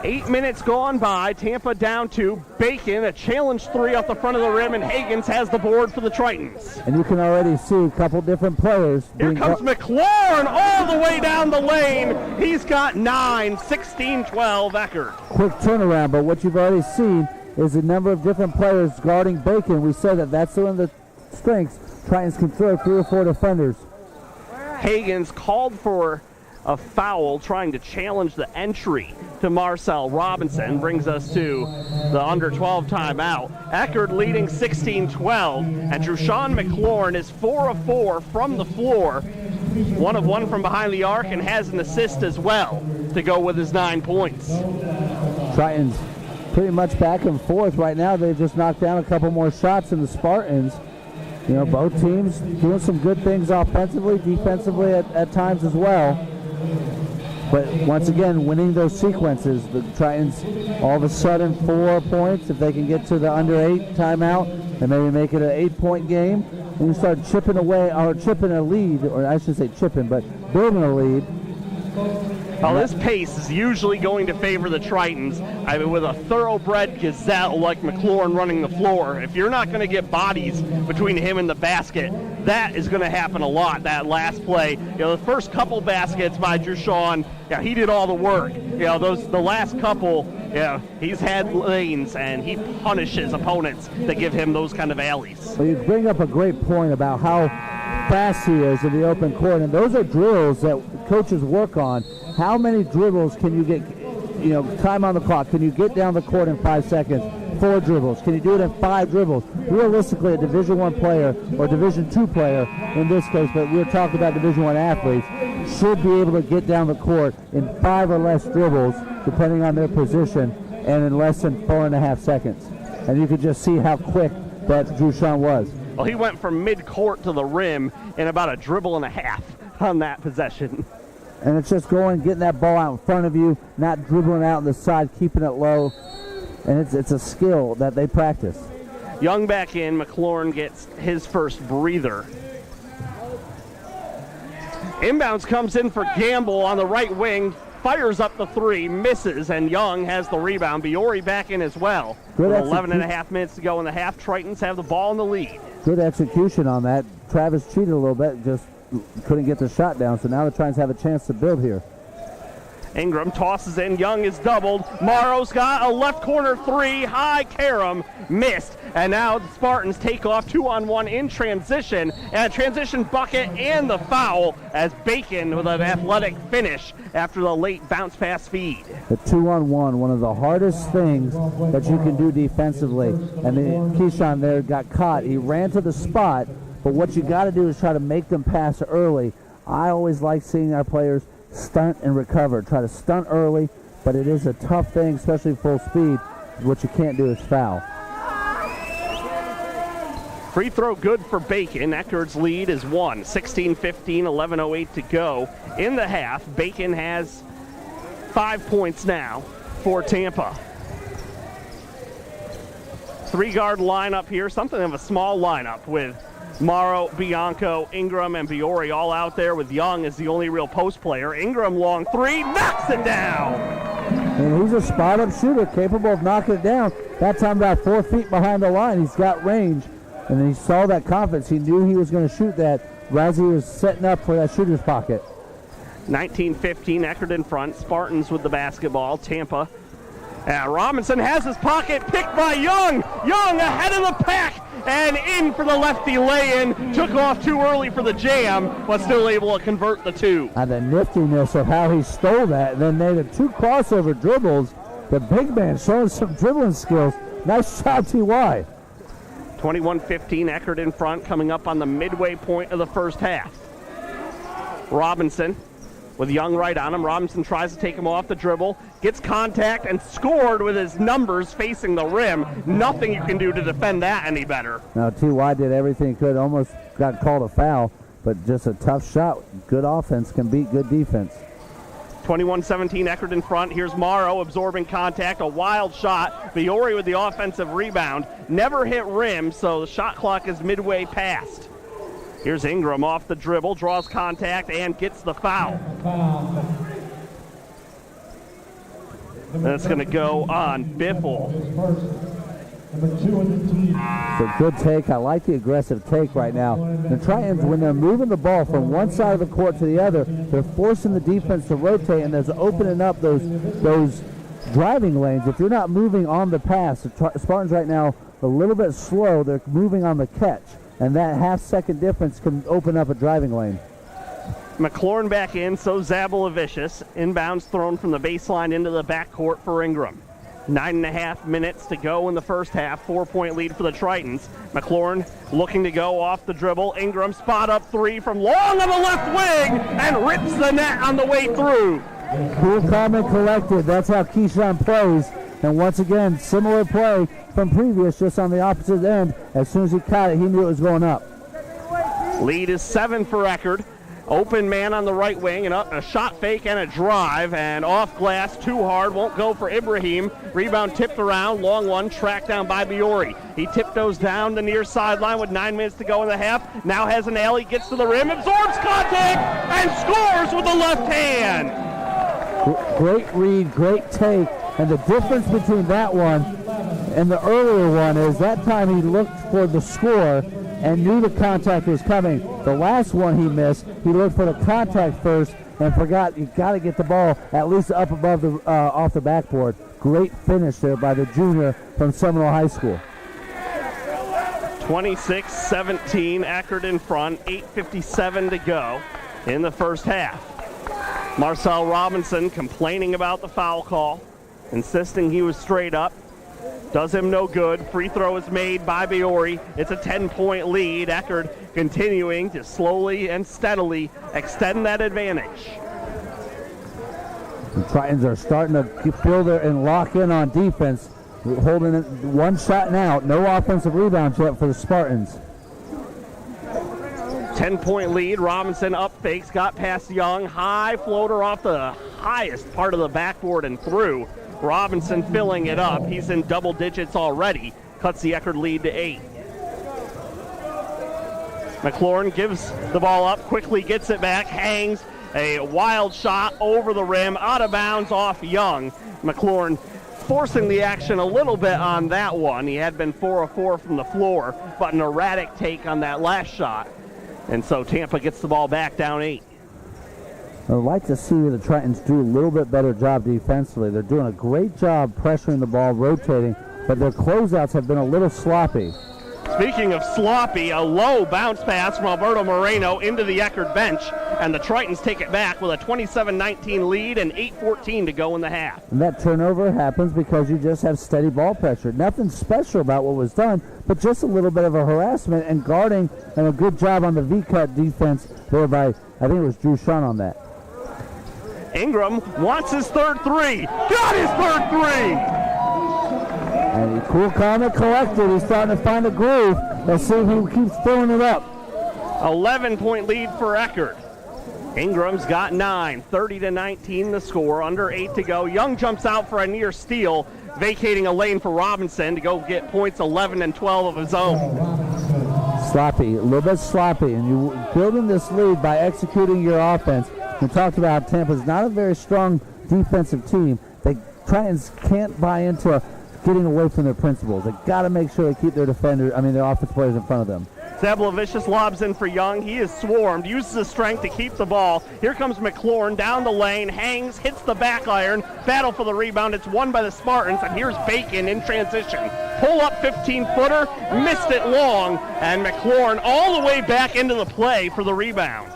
8 minutes gone by. Tampa down 2. Bacon, a challenge 3 off the front of the rim, and Higgins has the board for the Tritons. And you can already see a couple different players. Here comes McLaurin all the way down the lane. He's got 9, 16-12 Eckerd. Quick turnaround, but what you've already seen is a number of different players guarding Bacon. We said that's one of the strengths. Tritons can throw 3 or 4 defenders. Higgins called for a foul trying to challenge the entry to Marcel Robinson. Brings us to the under 12 timeout. Eckerd leading 16-12, and Drushan McLaurin is 4 of 4 from the floor, 1 of 1 from behind the arc, and has an assist as well to go with his 9 points. Tritons pretty much back and forth right now. They've just knocked down a couple more shots than the Spartans. You know, both teams doing some good things offensively, defensively at times as well. But once again, winning those sequences, the Tritons all of a sudden 4 points. If they can get to the under 8 timeout, and maybe make it an 8-point game, and you start chipping away, or chipping a lead, or I should say chipping, but building a lead. Well, this pace is usually going to favor the Tritons. I mean, with a thoroughbred gazelle like McLaurin running the floor, if you're not going to get bodies between him and the basket, that is going to happen a lot, that last play. The first couple baskets by Drushawn, he did all the work. The last couple, he's had lanes, and he punishes opponents that give him those kind of alleys. Well, you bring up a great point about how fast he is in the open court, and those are drills that coaches work on. How many dribbles can you get, time on the clock? Can you get down the court in 5 seconds? 4 dribbles. Can you do it in 5 dribbles? Realistically, a Division I player or Division II player in this case, but we're talking about Division I athletes, should be able to get down the court in 5 or less dribbles, depending on their position, and in less than 4.5 seconds. And you could just see how quick that Drushawn was. Well, he went from mid-court to the rim in about a dribble and a half on that possession. And it's just getting that ball out in front of you, not dribbling out on the side, keeping it low. And it's a skill that they practice. Young back in. McLaurin gets his first breather. Inbounds comes in for Gamble on the right wing. Fires up the 3, misses, and Young has the rebound. Biore back in as well. With 11.5 minutes to go in the half. Tritons have the ball in the lead. Good execution on that. Travis cheated a little bit, just couldn't get the shot down, so now the Tritons have a chance to build here. Ingram tosses in. Young is doubled. Morrow's got a left corner 3. High Karam missed. And now the Spartans take off 2-on-1 in transition. And a transition bucket and the foul as Bacon with an athletic finish after the late bounce pass feed. The 2-on-1, one of the hardest things that you can do defensively. And Keyshawn there got caught. He ran to the spot, but what you got to do is try to make them pass early. I always like seeing our players stunt and recover. Try to stunt early, but it is a tough thing, especially full speed. What you can't do is foul. Free throw good for Bacon. Eckerd's lead is 1. 16-15, 11:08 to go in the half. Bacon has 5 points now for Tampa. 3-guard lineup here, something of a small lineup with Morrow, Bianco, Ingram, and Biore all out there with Young as the only real post player. Ingram long 3, knocks it down. And he's a spot-up shooter, capable of knocking it down. That time about 4 feet behind the line. He's got range, and he saw that confidence. He knew he was going to shoot that as he was setting up for that shooter's pocket. 19-15, Eckerd in front. Spartans with the basketball. Tampa. Robinson has his pocket picked by Young. Young ahead of the pack and in for the lefty lay-in. Took off too early for the jam, but still able to convert the 2. And the niftiness of how he stole that, and then made it 2 crossover dribbles. The big man showing some dribbling skills. Nice shot, T.Y. 21-15, Eckerd in front, coming up on the midway point of the first half. Robinson with Young right on him. Robinson tries to take him off the dribble, gets contact, and scored with his numbers facing the rim. Nothing you can do to defend that any better. Now, T.Y. did everything he could, almost got called a foul, but just a tough shot. Good offense can beat good defense. 21-17, Eckerd in front. Here's Morrow absorbing contact, a wild shot. Biore with the offensive rebound. Never hit rim, so the shot clock is midway past. Here's Ingram off the dribble, draws contact, and gets the foul. That's going to go on Biffle. It's a good take. I like the aggressive take right now. The Tritons, when they're moving the ball from one side of the court to the other, they're forcing the defense to rotate, and there's opening up those driving lanes. If you're not moving on the pass, the Spartans right now a little bit slow. They're moving on the catch, and that half-second difference can open up a driving lane. McLaurin back in, so Zabalavicius. Inbounds thrown from the baseline into the backcourt for Ingram. 9.5 minutes to go in the first half. 4-point lead for the Tritons. McLaurin looking to go off the dribble. Ingram spot up 3 from long on the left wing and rips the net on the way through. Cool, calm, and collected. That's how Keyshawn plays. And once again, similar play from previous, just on the opposite end. As soon as he caught it, he knew it was going up. Lead is 7 for Eckerd. Open man on the right wing, and up a shot fake and a drive, and off glass, too hard, won't go for Ibrahim. Rebound tipped around, long one, tracked down by Biori. He tiptoes down the near sideline with 9 minutes to go in the half. Now has an alley, gets to the rim, absorbs contact, and scores with the left hand. Great read, great take, and the difference between that one and the earlier one is that time he looked for the score and knew the contact was coming. The last one he missed, he looked for the contact first and forgot you got to get the ball at least up above the off the backboard. Great finish there by the junior from Seminole High School. 26-17, Eckerd in front, 8:57 to go in the first half. Marcel Robinson complaining about the foul call, insisting he was straight up. Does him no good. Free throw is made by Biori. It's a 10-point lead. Eckerd continuing to slowly and steadily extend that advantage. The Titans are starting to feel there and lock in on defense. Holding it one shot and out. No offensive rebounds yet for the Spartans. 10-point lead. Robinson up fakes, got past Young. High floater off the highest part of the backboard and through. Robinson filling it up. He's in double digits already. Cuts the Eckerd lead to 8. McLaurin gives the ball up, quickly gets it back, hangs a wild shot over the rim, out of bounds off Young. McLaurin forcing the action a little bit on that one. He had been 4 of 4 from the floor, but an erratic take on that last shot. And so Tampa gets the ball back down 8. I'd like to see the Tritons do a little bit better job defensively. They're doing a great job pressuring the ball, rotating, but their closeouts have been a little sloppy. Speaking of sloppy, a low bounce pass from Alberto Moreno into the Eckerd bench, and the Tritons take it back with a 27-19 lead and 8:14 to go in the half. And that turnover happens because you just have steady ball pressure. Nothing special about what was done, but just a little bit of a harassment and guarding, and a good job on the V-cut defense there by, I think it was Drew Shun on that. Ingram wants his third three. Got his third three! And cool, calm, and collected. He's starting to find a groove. Let's see if he keeps filling it up. 11-point lead for Eckerd. Ingram's got 9, 30-19 the score, under 8 to go. Young jumps out for a near steal, vacating a lane for Robinson to go get points 11 and 12 of his own. Sloppy, a little bit sloppy, and you're building this lead by executing your offense. We talked about Tampa's not a very strong defensive team. The Titans can't buy into getting away from their principles. They got to make sure they keep their their offense players in front of them. Zablovicius lobs in for Young. He is swarmed, uses his strength to keep the ball. Here comes McLaurin down the lane, hangs, hits the back iron, battle for the rebound. It's won by the Spartans, and here's Bacon in transition. Pull up 15-footer, missed it long, and McLaurin all the way back into the play for the rebound.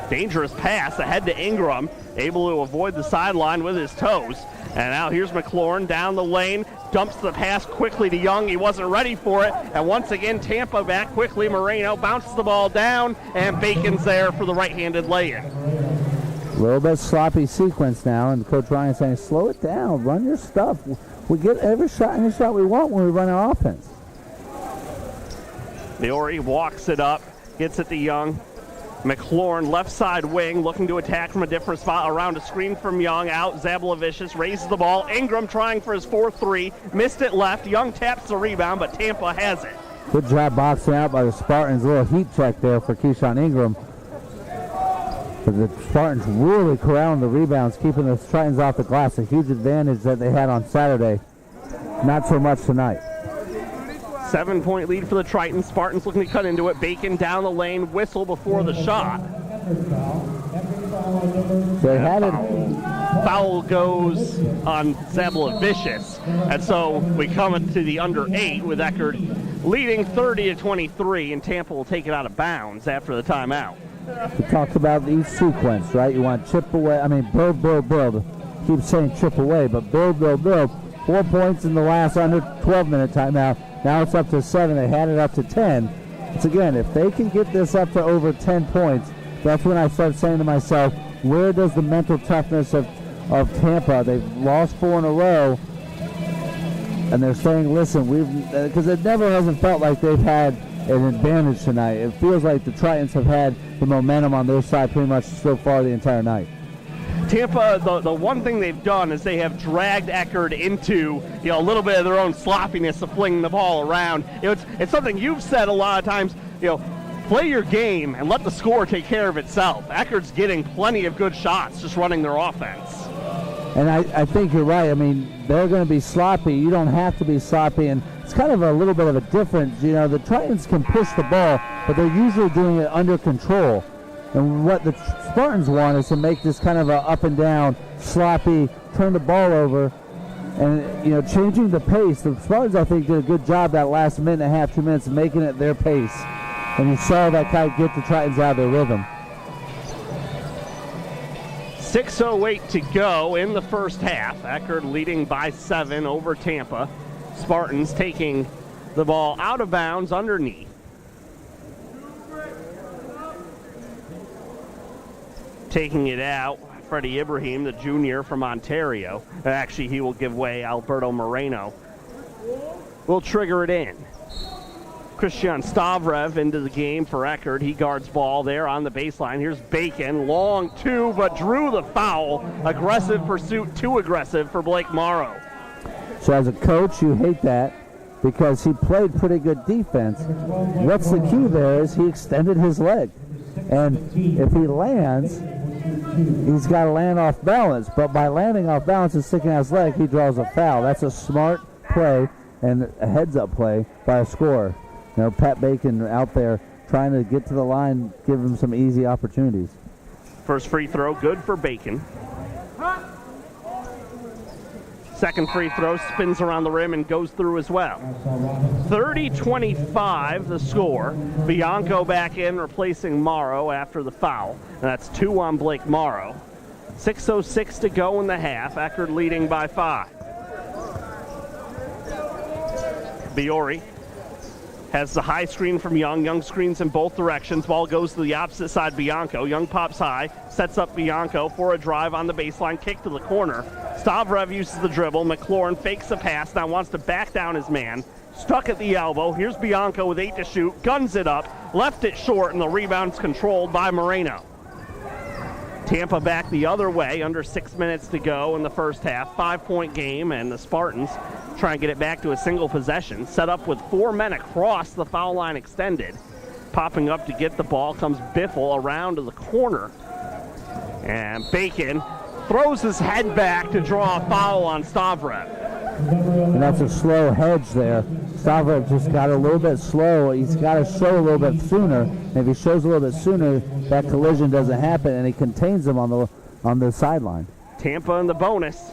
Dangerous pass ahead to Ingram, able to avoid the sideline with his toes. And now here's McLaurin down the lane, dumps the pass quickly to Young. He wasn't ready for it. And once again, Tampa back quickly. Moreno bounces the ball down, and Bacon's there for the right-handed lay-in. A little bit sloppy sequence now, and Coach Ryan saying, slow it down, run your stuff. We get every shot we want when we run our offense. Biori walks it up, gets it to Young. McLaurin, left side wing, looking to attack from a different spot, around a screen from Young, out, Zablovicius raises the ball. Ingram trying for his 4-3, missed it left. Young taps the rebound, but Tampa has it. Good job boxing out by the Spartans. A little heat check there for Keyshawn Ingram. But the Spartans really corralling the rebounds, keeping the Tritons off the glass. A huge advantage that they had on Saturday. Not so much tonight. 7-point lead for the Tritons. Spartans looking to cut into it. Bacon down the lane, whistle before the shot. They had it. Foul goes on Zablovicius. And so we come into the under 8 with Eckerd leading 30-23, and Tampa will take it out of bounds after the timeout. We talked about each sequence, right? You want chip away. Build, build, build. Keep saying chip away, but build, build, build. 4 points in the last under 12-minute timeout. Now it's up to 7. They had it up to 10. It's again, if they can get this up to over 10 points, that's when I start saying to myself, where does the mental toughness of Tampa? They've lost 4 in a row, and they're saying, listen, because it never hasn't felt like they've had an advantage tonight. It feels like the Tritons have had the momentum on their side pretty much so far the entire night. Tampa, the one thing they've done is they have dragged Eckerd into a little bit of their own sloppiness of flinging the ball around. It's something you've said a lot of times. Play your game and let the score take care of itself. Eckerd's getting plenty of good shots just running their offense. And I think you're right. I mean, they're going to be sloppy. You don't have to be sloppy, and it's kind of a little bit of a difference. The Tritons can push the ball, but they're usually doing it under control. And what the Spartans want is to make this kind of a up and down, sloppy, turn the ball over, and changing the pace. The Spartans, I think, did a good job that last minute and a half, 2 minutes, making it their pace. And you saw that kind of get the Tritons out of their rhythm. 6:08 to go in the first half. Eckerd leading by 7 over Tampa. Spartans taking the ball out of bounds underneath. Taking it out, Freddie Ibrahim, the junior from Ontario. Actually, he will give way. Alberto Moreno will trigger it in. Christian Stavrev into the game for Eckerd. He guards ball there on the baseline. Here's Bacon, long two, but drew the foul. Aggressive pursuit, too aggressive for Blake Morrow. So as a coach, you hate that because he played pretty good defense. What's the key there is he extended his leg. And if he lands, he's got to land off balance. But by landing off balance and sticking out his leg, he draws a foul. That's a smart play and a heads-up play by a scorer. Pat Bacon out there trying to get to the line, give him some easy opportunities. First free throw, good for Bacon. Second free throw spins around the rim and goes through as well. 30-25 the score. Bianco back in replacing Morrow after the foul. And that's 2 on Blake Morrow. 6:06 to go in the half. Eckerd leading by 5. Biori has the high screen from Young. Young screens in both directions. Ball goes to the opposite side, Bianco. Young pops high, sets up Bianco for a drive on the baseline, kick to the corner. Stavrev uses the dribble. McLaurin fakes the pass, now wants to back down his man. Stuck at the elbow. Here's Bianco with 8 to shoot, guns it up, left it short, and the rebound's controlled by Moreno. Tampa back the other way, under 6 minutes to go in the first half. 5-point game, and the Spartans try and get it back to a single possession. Set up with 4 men across the foul line extended. Popping up to get the ball comes Biffle around to the corner. And Bacon throws his head back to draw a foul on Stavrev. And that's a slow hedge there. Stavrev just got a little bit slow. He's got to show a little bit sooner. And if he shows a little bit sooner, that collision doesn't happen, and he contains them on the sideline. Tampa in the bonus.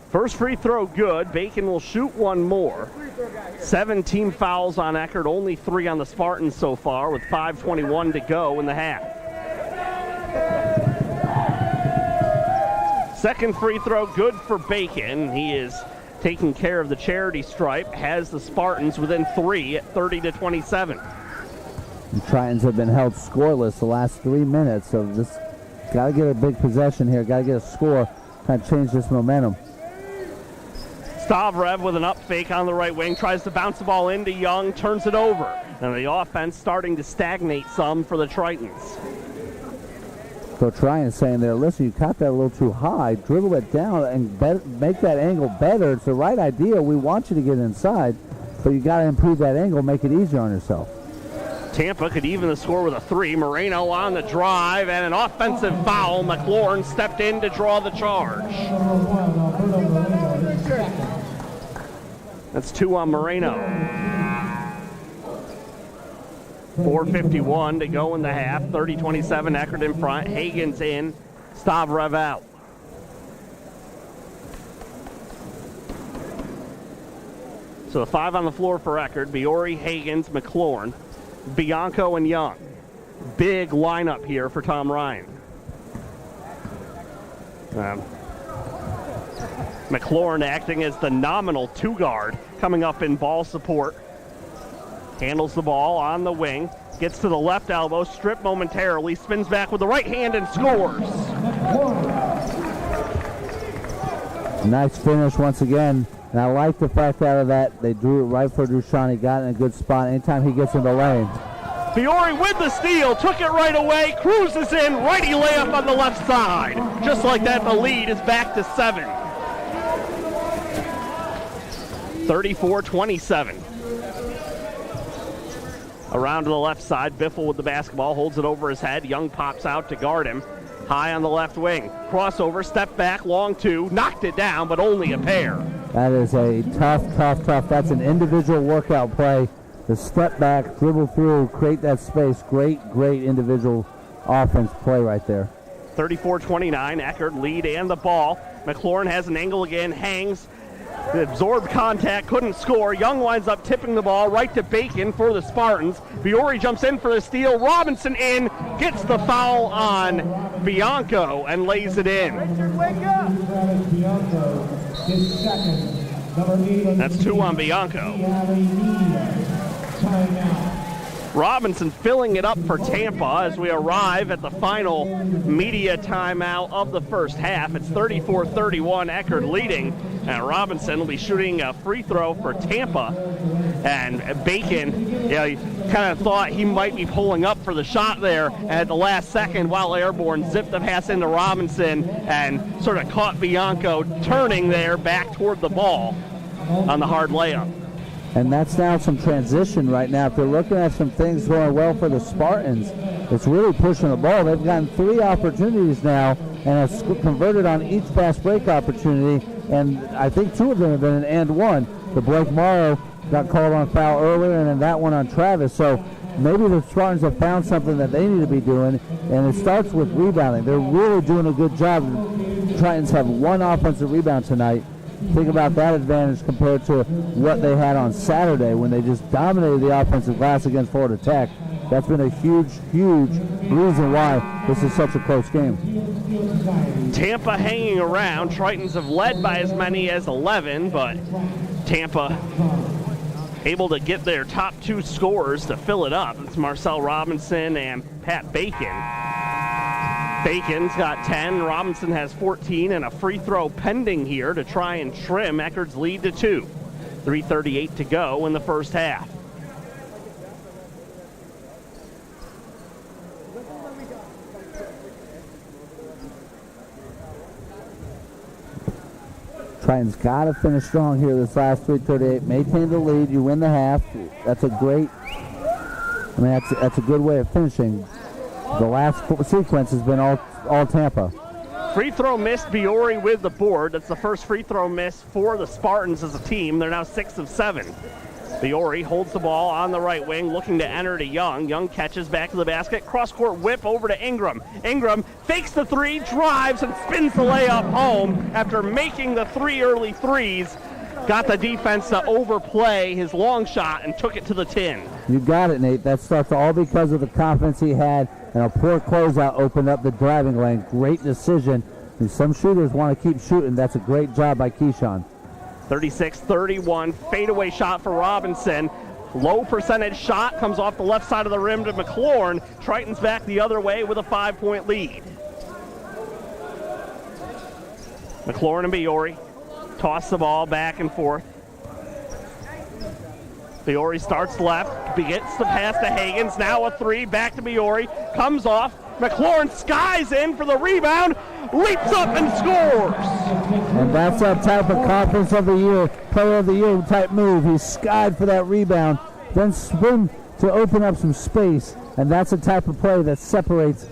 First free throw good. Bacon will shoot one more. 17 fouls on Eckerd, only 3 on the Spartans so far with 5:21 to go in the half. Second free throw good for Bacon. He is taking care of the charity stripe, has the Spartans within 3 at 30-27. The Tritons have been held scoreless the last 3 minutes, so just got to get a big possession here, got to get a score, kind of change this momentum. Stavrev with an up fake on the right wing, tries to bounce the ball into Young, turns it over. And the offense starting to stagnate some for the Tritons. So Tritons saying there, listen, you caught that a little too high, dribble it down and make that angle better. It's the right idea. We want you to get inside, but you got to improve that angle, make it easier on yourself. Tampa could even the score with a 3. Moreno on the drive, and an offensive foul. McLaurin stepped in to draw the charge. That's 2 on Moreno. 4:51 to go in the half. 30-27, Eckerd in front. Hagen's in. Stavrev out. So the 5 on the floor for Eckerd. Biori, Hagens, McLaurin, Bianco, and Young. Big lineup here for Tom Ryan. McLaurin acting as the nominal 2 guard, coming up in ball support. Handles the ball on the wing, gets to the left elbow, stripped momentarily, spins back with the right hand and scores. Nice finish once again And I like the fact out of that they drew it right for Dushan. He got in a good spot anytime he gets in the lane. Fiore with the steal, took it right away, cruises in, righty layup on the left side. Just like that, the lead is back to 7. 34-27. Around to the left side, Biffle with the basketball, holds it over his head. Young pops out to guard him. High on the left wing. Crossover, step back, long two, knocked it down, but only a pair. That is a tough. That's an individual workout play. The step back, dribble through, create that space. Great individual offense play right there. 34-29, Eckerd lead and the ball. McLaurin has an angle again, hangs, absorbed contact, couldn't score. Young winds up tipping the ball right to Bacon for the Spartans. Fiore jumps in for the steal. Robinson in, gets the foul on Bianco and lays it in. That's 2 on Bianco. Robinson filling it up for Tampa as we arrive at the final media timeout of the first half. It's 34-31, Eckerd leading, and Robinson will be shooting a free throw for Tampa. And Bacon, he kind of thought he might be pulling up for the shot there at the last second while airborne, zipped the pass into Robinson and sort of caught Bianco turning there back toward the ball on the hard layup. And that's now some transition right now. If you're looking at some things going well for the Spartans, it's really pushing the ball. They've gotten 3 opportunities now and have converted on each fast break opportunity, and I think 2 of them have been an and 1. The Blake Morrow got called on foul earlier, and then that one on Travis. So maybe the Spartans have found something that they need to be doing, and it starts with rebounding. They're really doing a good job. The Titans have 1 offensive rebound tonight. Think about that advantage compared to what they had on Saturday when they just dominated the offensive glass against Florida Tech. That's been a huge reason why this is such a close game. Tampa hanging around. Tritons have led by as many as 11, but Tampa able to get their top 2 scorers to fill it up. It's Marcel Robinson and Pat Bacon. Bacon's got 10, Robinson has 14, and a free throw pending here to try and trim Eckerd's lead to 2. 3:38 to go in the first half. Titans got to finish strong here this last 3:38. Maintain the lead, you win the half. That's a great, that's a good way of finishing. The last sequence has been all Tampa. Free throw missed, Fiore with the board. That's the first free throw miss for the Spartans as a team. They're now 6 of 7. Fiore holds the ball on the right wing, looking to enter to Young. Young catches back to the basket. Cross-court whip over to Ingram. Ingram fakes the 3, drives, and spins the layup home after making the 3 early threes. Got the defense to overplay his long shot and took it to the tin. You got it, Nate. That starts all because of the confidence he had, and a poor closeout opened up the driving lane. Great decision. And some shooters want to keep shooting. That's a great job by Keyshawn. 36-31, fadeaway shot for Robinson. Low percentage shot, comes off the left side of the rim to McLaurin. Tritons back the other way with a 5-point lead. McLaurin and Fiore toss the ball back and forth. Fiore starts left, gets the pass to Hagens, now a 3, back to Fiore, comes off, McLaurin skies in for the rebound, leaps up and scores! And that's that type of conference of the year, player of the year type move. He skied for that rebound, then spin to open up some space, and that's the type of play that separates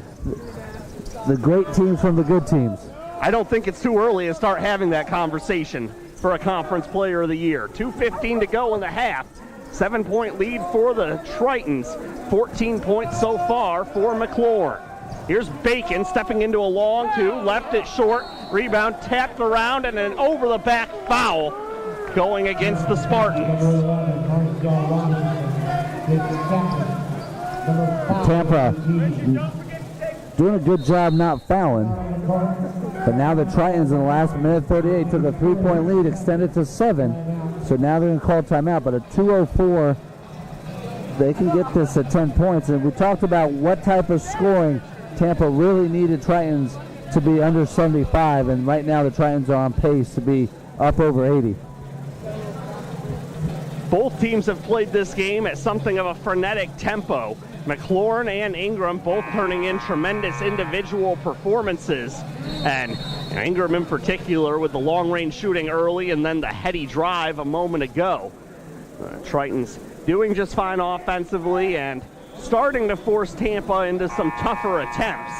the great teams from the good teams. I don't think it's too early to start having that conversation for a conference player of the year. 2:15 to go in the half. 7-point lead for the Tritons. 14 points so far for McLaurin. Here's Bacon stepping into a long 2, left it short, rebound tapped around, and an over-the-back foul going against the Spartans. Tampa doing a good job not fouling, but now the Tritons in the last minute 38 took a 3-point lead, extended to 7. So now they're going to call timeout, but at 2:04, they can get this at 10 points. And we talked about what type of scoring Tampa really needed Tritons to be under 75, and right now the Tritons are on pace to be up over 80. Both teams have played this game at something of a frenetic tempo. McLaurin and Ingram both turning in tremendous individual performances. And Ingram in particular with the long-range shooting early and then the heady drive a moment ago. Tritons doing just fine offensively and starting to force Tampa into some tougher attempts.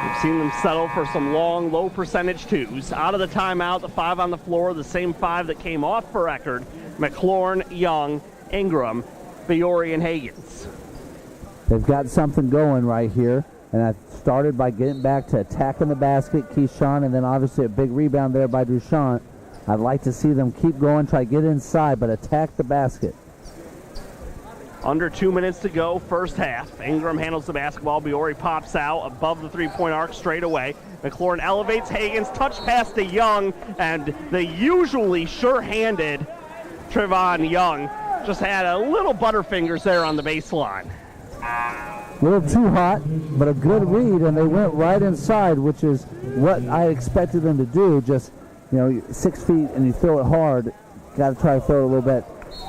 We've seen them settle for some long, low percentage twos. Out of the timeout, the 5 on the floor, the same 5 that came off for Eckerd. McLaurin, Young, Ingram, Fiore, and Higgins. They've got something going right here, and I started by getting back to attacking the basket, Keyshawn, and then obviously a big rebound there by Duchamp. I'd like to see them keep going, try to get inside, but attack the basket. Under 2 minutes to go, first half. Ingram handles the basketball. Fiore pops out above the three-point arc straight away. McLaurin elevates Higgins, touch pass to Young, and the usually sure-handed Trevon Young just had a little butterfingers there on the baseline. A little too hot, but a good read, and they went right inside, which is what I expected them to do. Just, 6 feet and you throw it hard. Got to try to throw it a little bit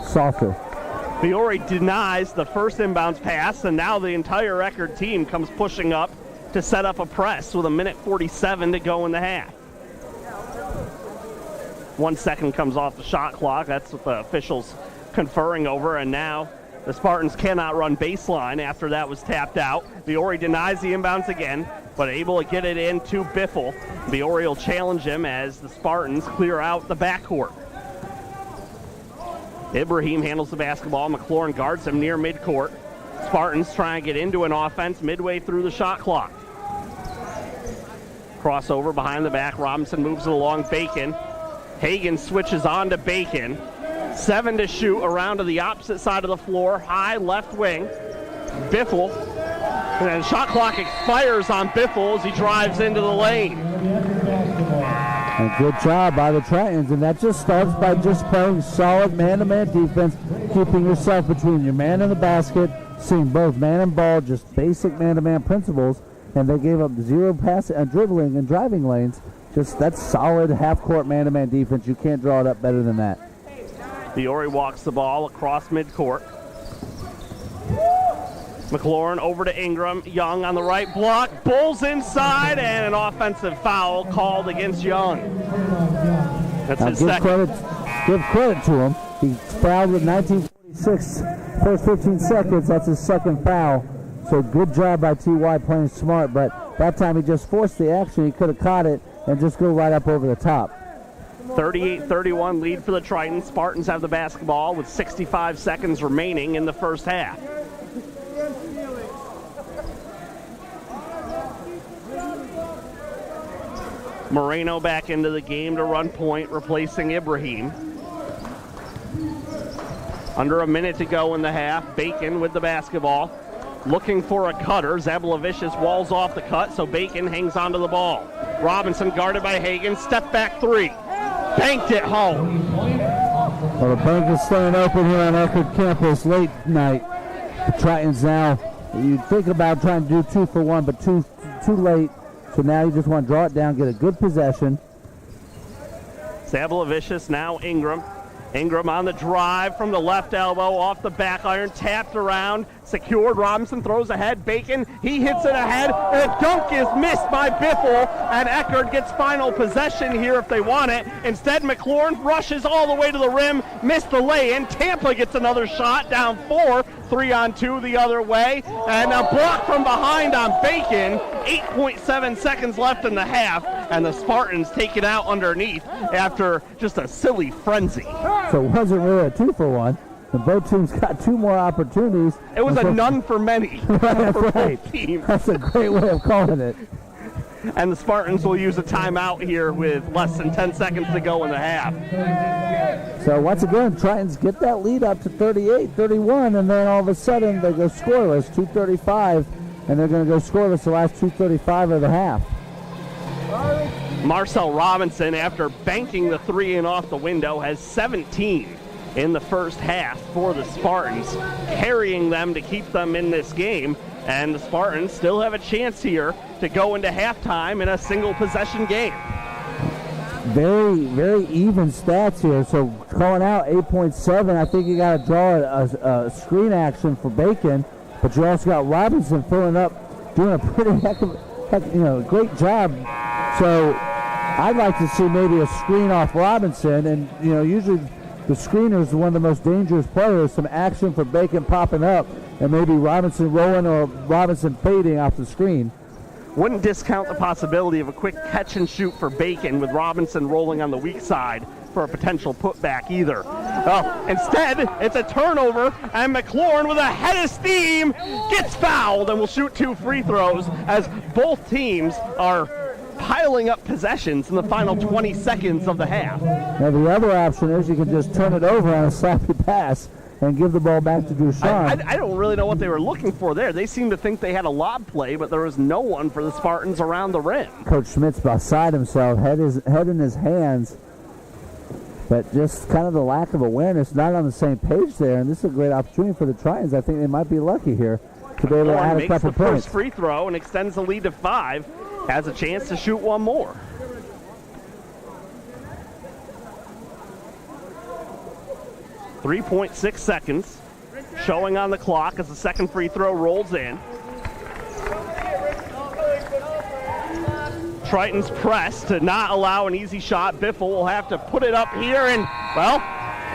softer. Fiore denies the first inbounds pass, and now the entire Eckerd team comes pushing up to set up a press with 1:47 to go in the half. 1 second comes off the shot clock. That's what the officials conferring over, and now the Spartans cannot run baseline after that was tapped out. Fiore denies the inbounds again, but able to get it in to Biffle. Fiore will challenge him as the Spartans clear out the backcourt. Ibrahim handles the basketball. McLaurin guards him near midcourt. Spartans trying to get into an offense midway through the shot clock. Crossover behind the back. Robinson moves it along Bacon. Hagan switches on to Bacon. 7 to shoot around to the opposite side of the floor. High left wing. Biffle. And the shot clock expires on Biffle as he drives into the lane. And good job by the Tritons, and that just starts by just playing solid man-to-man defense, keeping yourself between your man and the basket, seeing both man and ball, just basic man-to-man principles, and they gave up 0 pass and dribbling and driving lanes. Just that's solid half-court man-to-man defense. You can't draw it up better than that. Fiore walks the ball across midcourt. McLaurin over to Ingram. Young on the right block. Bulls inside, and an offensive foul called against Young. That's now his second. Give credit to him. He fouled with 1946. First 15 seconds, that's his second foul. So good job by T.Y. playing smart, but that time he just forced the action. He could have caught it and just go right up over the top. 38-31 lead for the Tritons. Spartans have the basketball with 65 seconds remaining in the first half. Moreno back into the game to run point, replacing Ibrahim. Under a minute to go in the half. Bacon with the basketball. Looking for a cutter. Zablavicius walls off the cut, so Bacon hangs onto the ball. Robinson guarded by Hagan. Step back 3. Banked it home. Well, the bank is staying open here on Eckerd campus late night. The Tritons now, you think about trying to do 2 for 1, but too late. So now you just want to draw it down, get a good possession. Zablavicius, now Ingram. Ingram on the drive from the left elbow, off the back iron, tapped around, secured. Robinson throws ahead. Bacon, he hits it ahead. And a dunk is missed by Biffle, and Eckerd gets final possession here if they want it. Instead, McLaurin rushes all the way to the rim, missed the lay-in. Tampa gets another shot, down 4, 3-on-2 the other way, and a block from behind on Bacon. 8.7 seconds left in the half, and the Spartans take it out underneath after just a silly frenzy. So it wasn't really a 2 for 1. The both teams got 2 more opportunities. It was a none for many. That's for right. both teams. That's a great way of calling it. And the Spartans will use a timeout here with less than 10 seconds to go in the half. So once again, Tritons get that lead up to 38-31, and then all of a sudden they go scoreless, 2:35, and they're going to go scoreless the last 2:35 of the half. Marcel Robinson, after banking the 3 in off the window, has 17 in the first half for the Spartans, carrying them to keep them in this game. And the Spartans still have a chance here to go into halftime in a single possession game. very, very even stats here. So calling out 8.7, I think you got to draw a screen action for Bacon, but you also got Robinson filling up, doing a pretty great job. So I'd like to see maybe a screen off Robinson, and usually the screener is one of the most dangerous players. Some action for Bacon popping up, and maybe Robinson rolling or Robinson fading off the screen. Wouldn't discount the possibility of a quick catch and shoot for Bacon with Robinson rolling on the weak side for a potential putback either. Well, instead, it's a turnover, and McLaurin with a head of steam gets fouled and will shoot 2 free throws as both teams are piling up possessions in the final 20 seconds of the half. Now the other option is you can just turn it over on a sloppy pass and give the ball back to Duchamp. I don't really know what they were looking for there. They seemed to think they had a lob play, but there was no one for the Spartans around the rim. Coach Schmidt's beside himself, head in his hands, but just kind of the lack of awareness, not on the same page there, and this is a great opportunity for the Tritons. I think they might be lucky here to be able to add a couple points. Makes the points. first free throw and extends the lead to 5. Has a chance to shoot one more. .6 seconds showing on the clock as the second free throw rolls in. Tritons press to not allow an easy shot. Biffle will have to put it up here, and, well,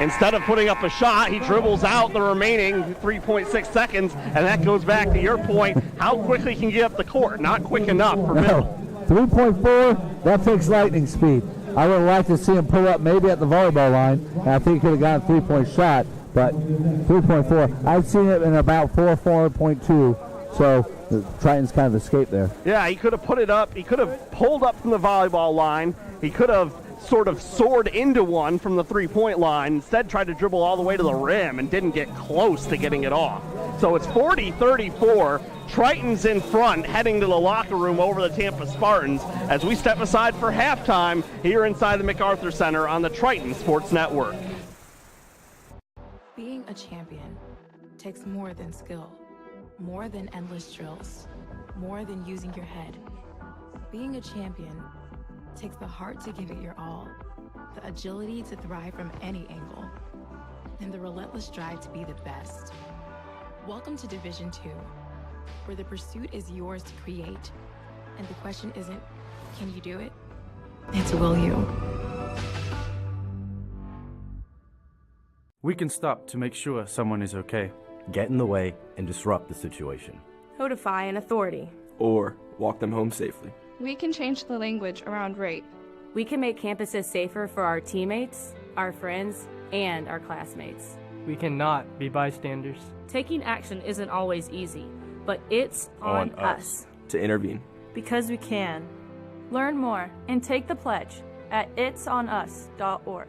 instead of putting up a shot, he dribbles out the remaining 3.6 seconds, and that goes back to your point. How quickly can you get up the court? Not quick enough for Biffle. 3.4, that takes lightning speed. I would like to see him pull up maybe at the volleyball line, and I think he could have gotten a 3-point shot, but 3.4. I've seen it in about 4.2, so the Tritons kind of escaped there. Yeah, he could have put it up. He could have pulled up from the volleyball line. He could have sort of soared into one from the 3-point line. Instead, tried to dribble all the way to the rim and didn't get close to getting it off. So it's 40-34. Tritons in front, heading to the locker room over the Tampa Spartans as we step aside for halftime here inside the MacArthur Center on the Triton Sports Network. Being a champion takes more than skill, more than endless drills, more than using your head. Being a champion takes the heart to give it your all, the agility to thrive from any angle, and the relentless drive to be the best. Welcome to Division II, where the pursuit is yours to create, and the question isn't, can you do it? It's, will you? We can stop to make sure someone is okay. Get in the way and disrupt the situation. Codify an authority. Or walk them home safely. We can change the language around rape. We can make campuses safer for our teammates, our friends, and our classmates. We cannot be bystanders. Taking action isn't always easy, but it's on us to intervene. Because we can. Learn more and take the pledge at itsonus.org.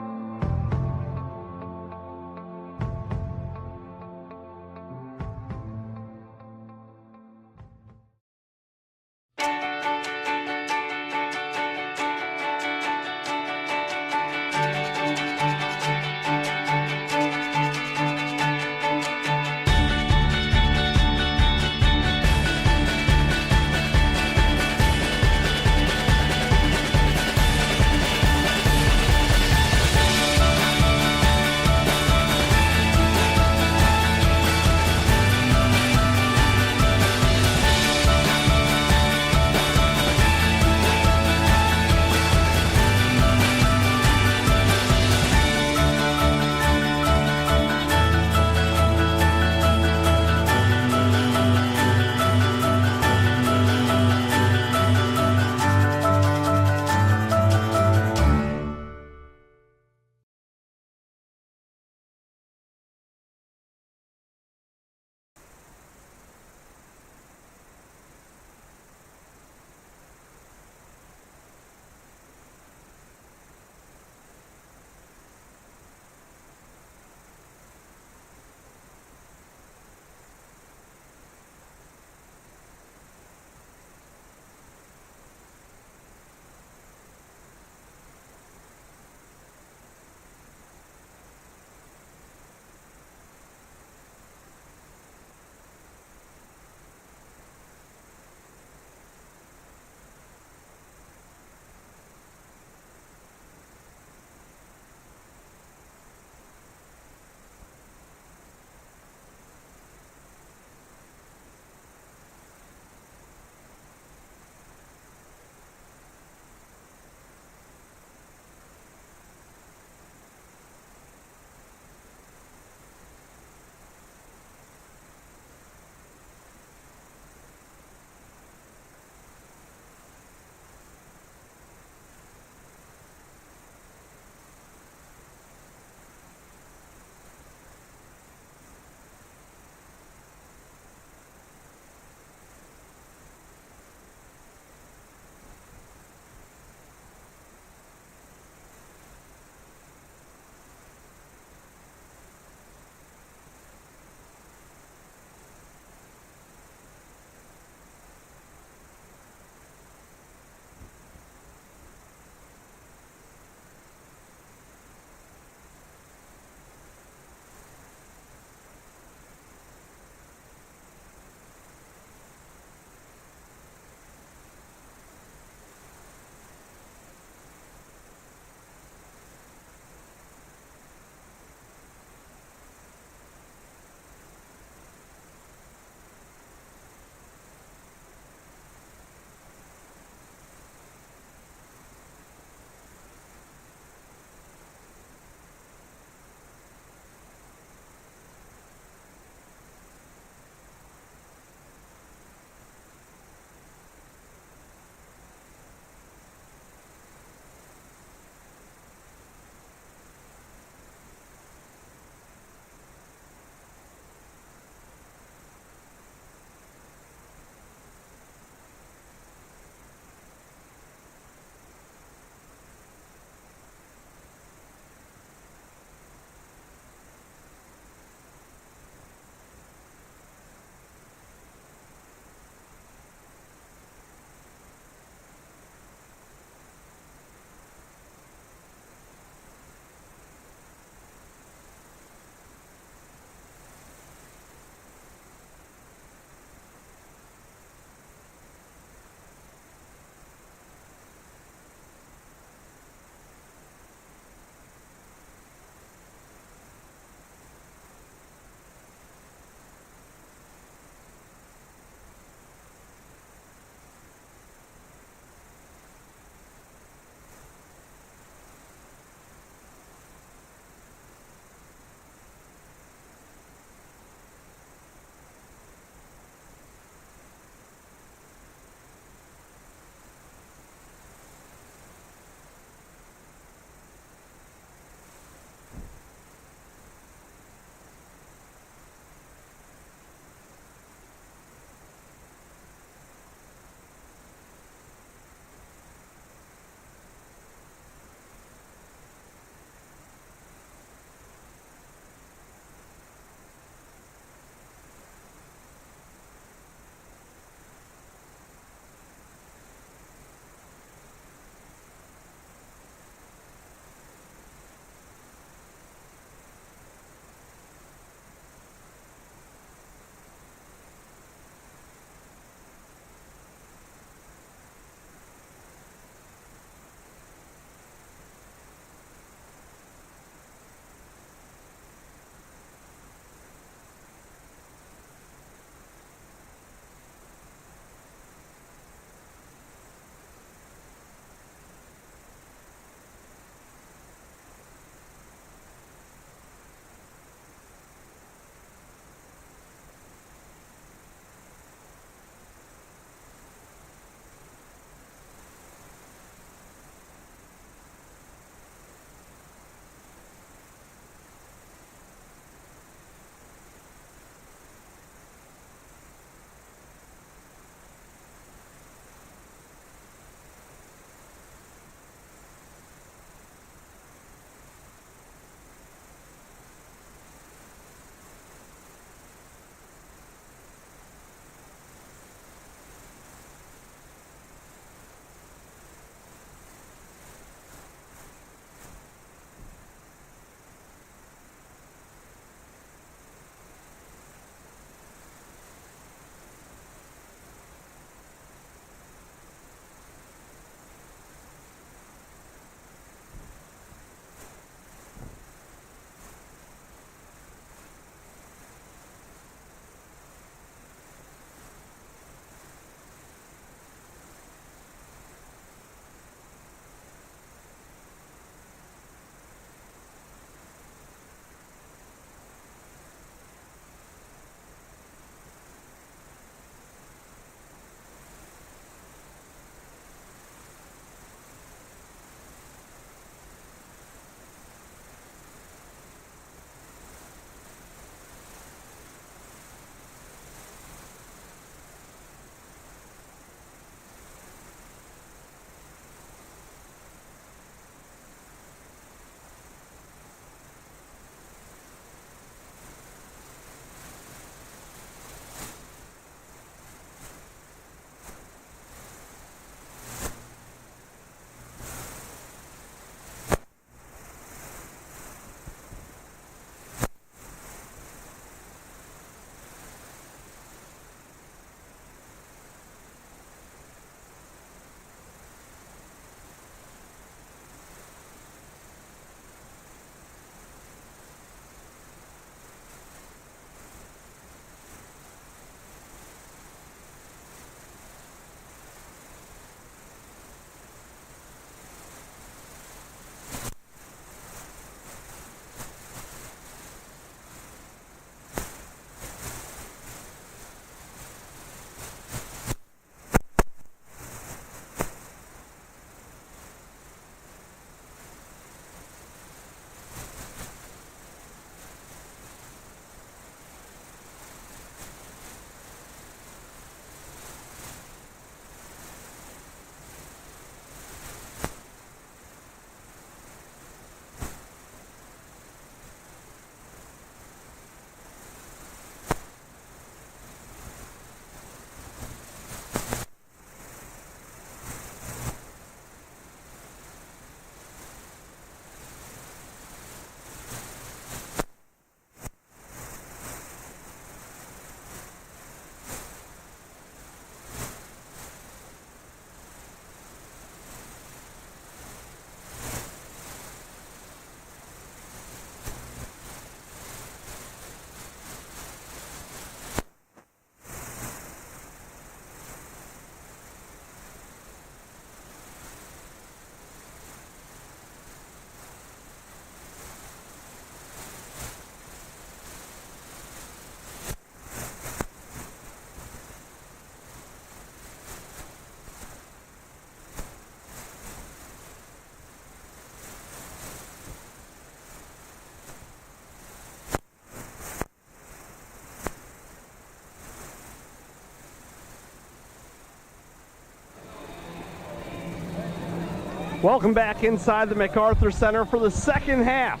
Welcome back inside the MacArthur Center for the second half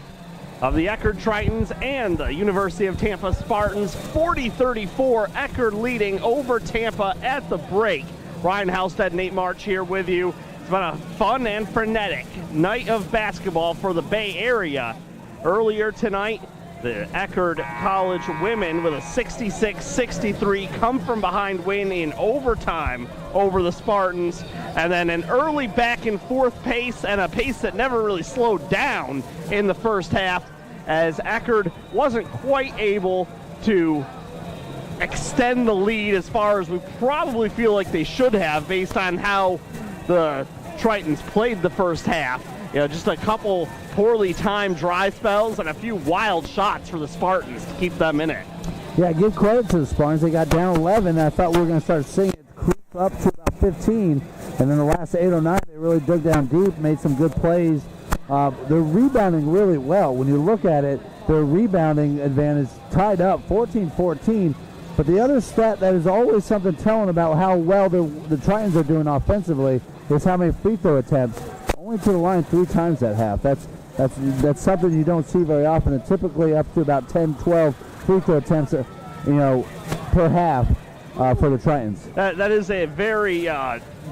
of the Eckerd Tritons and the University of Tampa Spartans. 40-34, Eckerd leading over Tampa at the break. Ryan Halstead, Nate March here with you. It's been a fun and frenetic night of basketball for the Bay Area. Earlier tonight, the Eckerd College women with a 66-63 come-from-behind win in overtime over the Spartans, and then an early back-and-forth pace and a pace that never really slowed down in the first half as Eckerd wasn't quite able to extend the lead as far as we probably feel like they should have based on how the Tritons played the first half. You know, just a couple poorly timed dry spells and a few wild shots for the Spartans to keep them in it. Yeah, give credit to the Spartans. They got down 11. I thought we were going to start seeing it creep up to about 15. And then the last 8 or 9, they really dug down deep, made some good plays. They're rebounding really well. When you look at it, their rebounding advantage tied up 14-14. But the other stat that is always something telling about how well the Tritons are doing offensively is how many free throw attempts. Only to the line 3 times that half. That's something you don't see very often. And typically up to about 10, 12 free throw attempts, per half for the Tritons. That is a very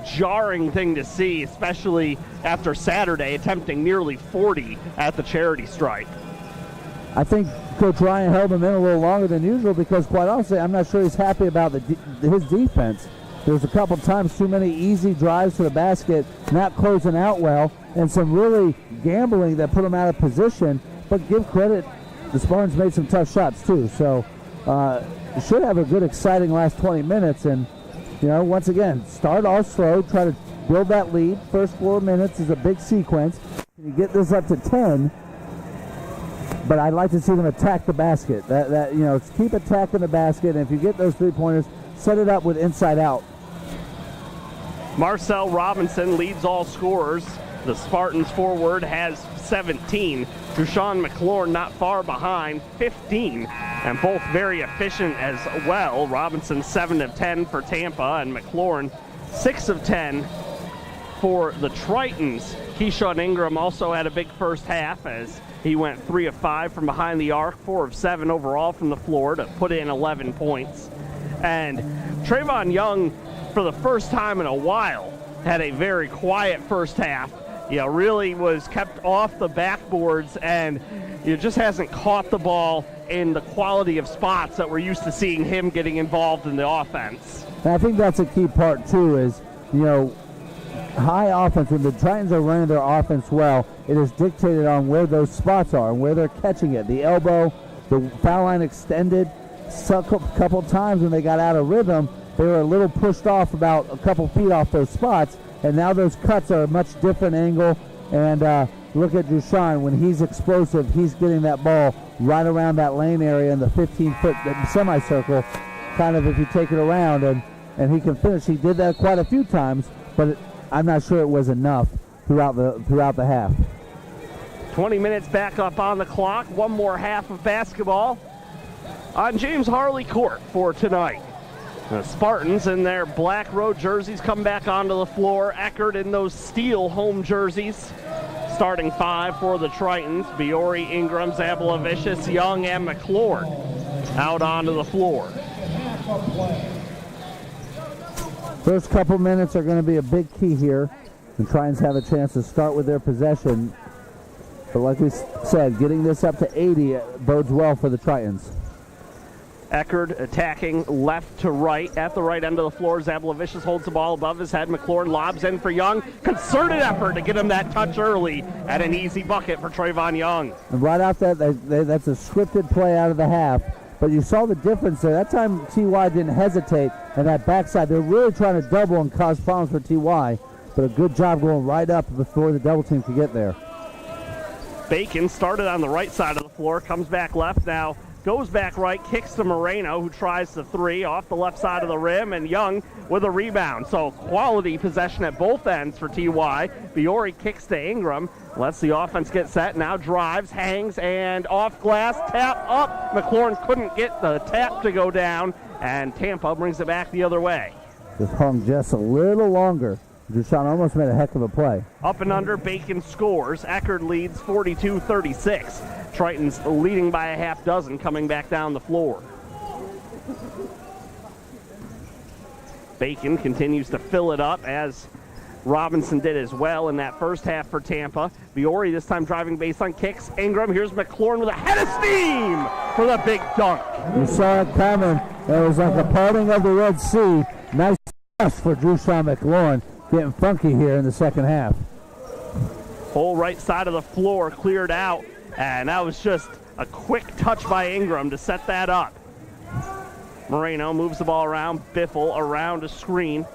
jarring thing to see, especially after Saturday attempting nearly 40 at the charity stripe. I think Coach Ryan held him in a little longer than usual because, quite honestly, I'm not sure he's happy about his defense. There's a couple times too many easy drives to the basket, not closing out well, and some really gambling that put him out of position. But give credit, the Spartans made some tough shots too. So should have a good, exciting last 20 minutes. And, once again, start off slow, try to build that lead. First 4 minutes is a big sequence. Can you get this up to 10? But I'd like to see them attack the basket. Keep attacking the basket. And if you get those 3-pointers, set it up with inside out. Marcel Robinson leads all scorers. The Spartans forward has 17. Drushan McLaurin not far behind, 15. And both very efficient as well. Robinson 7 of 10 for Tampa, and McLaurin 6 of 10 for the Tritons. Keyshawn Ingram also had a big first half as he went 3 of 5 from behind the arc, 4 of 7 overall from the floor to put in 11 points. And Trayvon Young, for the first time in a while, had a very quiet first half. Really was kept off the backboards and just hasn't caught the ball in the quality of spots that we're used to seeing him getting involved in the offense. And I think that's a key part too is, high offense. When the Tritons are running their offense well, it is dictated on where those spots are and where they're catching it. The elbow, the foul line extended. A couple times when they got out of rhythm, they were a little pushed off about a couple feet off those spots, and now those cuts are a much different angle. And look at Drushan. When he's explosive, he's getting that ball right around that lane area in the 15-foot semicircle, kind of if you take it around, and he can finish. He did that quite a few times, but I'm not sure it was enough throughout the half. 20 minutes back up on the clock. One more half of basketball on James Harley Court for tonight. The Spartans in their black road jerseys come back onto the floor. Eckerd in those steel home jerseys. Starting 5 for the Tritons: Biori, Ingram, Zabalavicius, Young, and McLaurin out onto the floor. First couple minutes are going to be a big key here. The Tritons have a chance to start with their possession. But like we said, getting this up to 80 bodes well for the Tritons. Eckerd attacking left to right at the right end of the floor. Zabalavicius holds the ball above his head. McLaurin lobs in for Young. Concerted effort to get him that touch early and an easy bucket for Trayvon Young. And right off that, that's a scripted play out of the half. But you saw the difference there. That time T.Y. didn't hesitate, and that backside, they're really trying to double and cause problems for T.Y. But a good job going right up before the double team could get there. Bacon started on the right side of the floor, comes back left now. Goes back right, kicks to Moreno, who tries the 3 off the left side of the rim, and Young with a rebound. So quality possession at both ends for T.Y. Biori kicks to Ingram, lets the offense get set, now drives, hangs, and off glass, tap up. McLaurin couldn't get the tap to go down, and Tampa brings it back the other way. Just hung just a little longer. Drushan almost made a heck of a play. Up and under, Bacon scores. Eckerd leads 42-36. Triton's leading by a half dozen coming back down the floor. Bacon continues to fill it up as Robinson did as well in that first half for Tampa. Viore this time driving baseline, kicks. Ingram, here's McLaurin with a head of steam for the big dunk. You saw it coming. It was like a parting of the Red Sea. Nice pass for Drushan McLaurin, getting funky here in the second half. Whole right side of the floor cleared out, and that was just a quick touch by Ingram to set that up. Moreno moves the ball around. Biffle around a screen.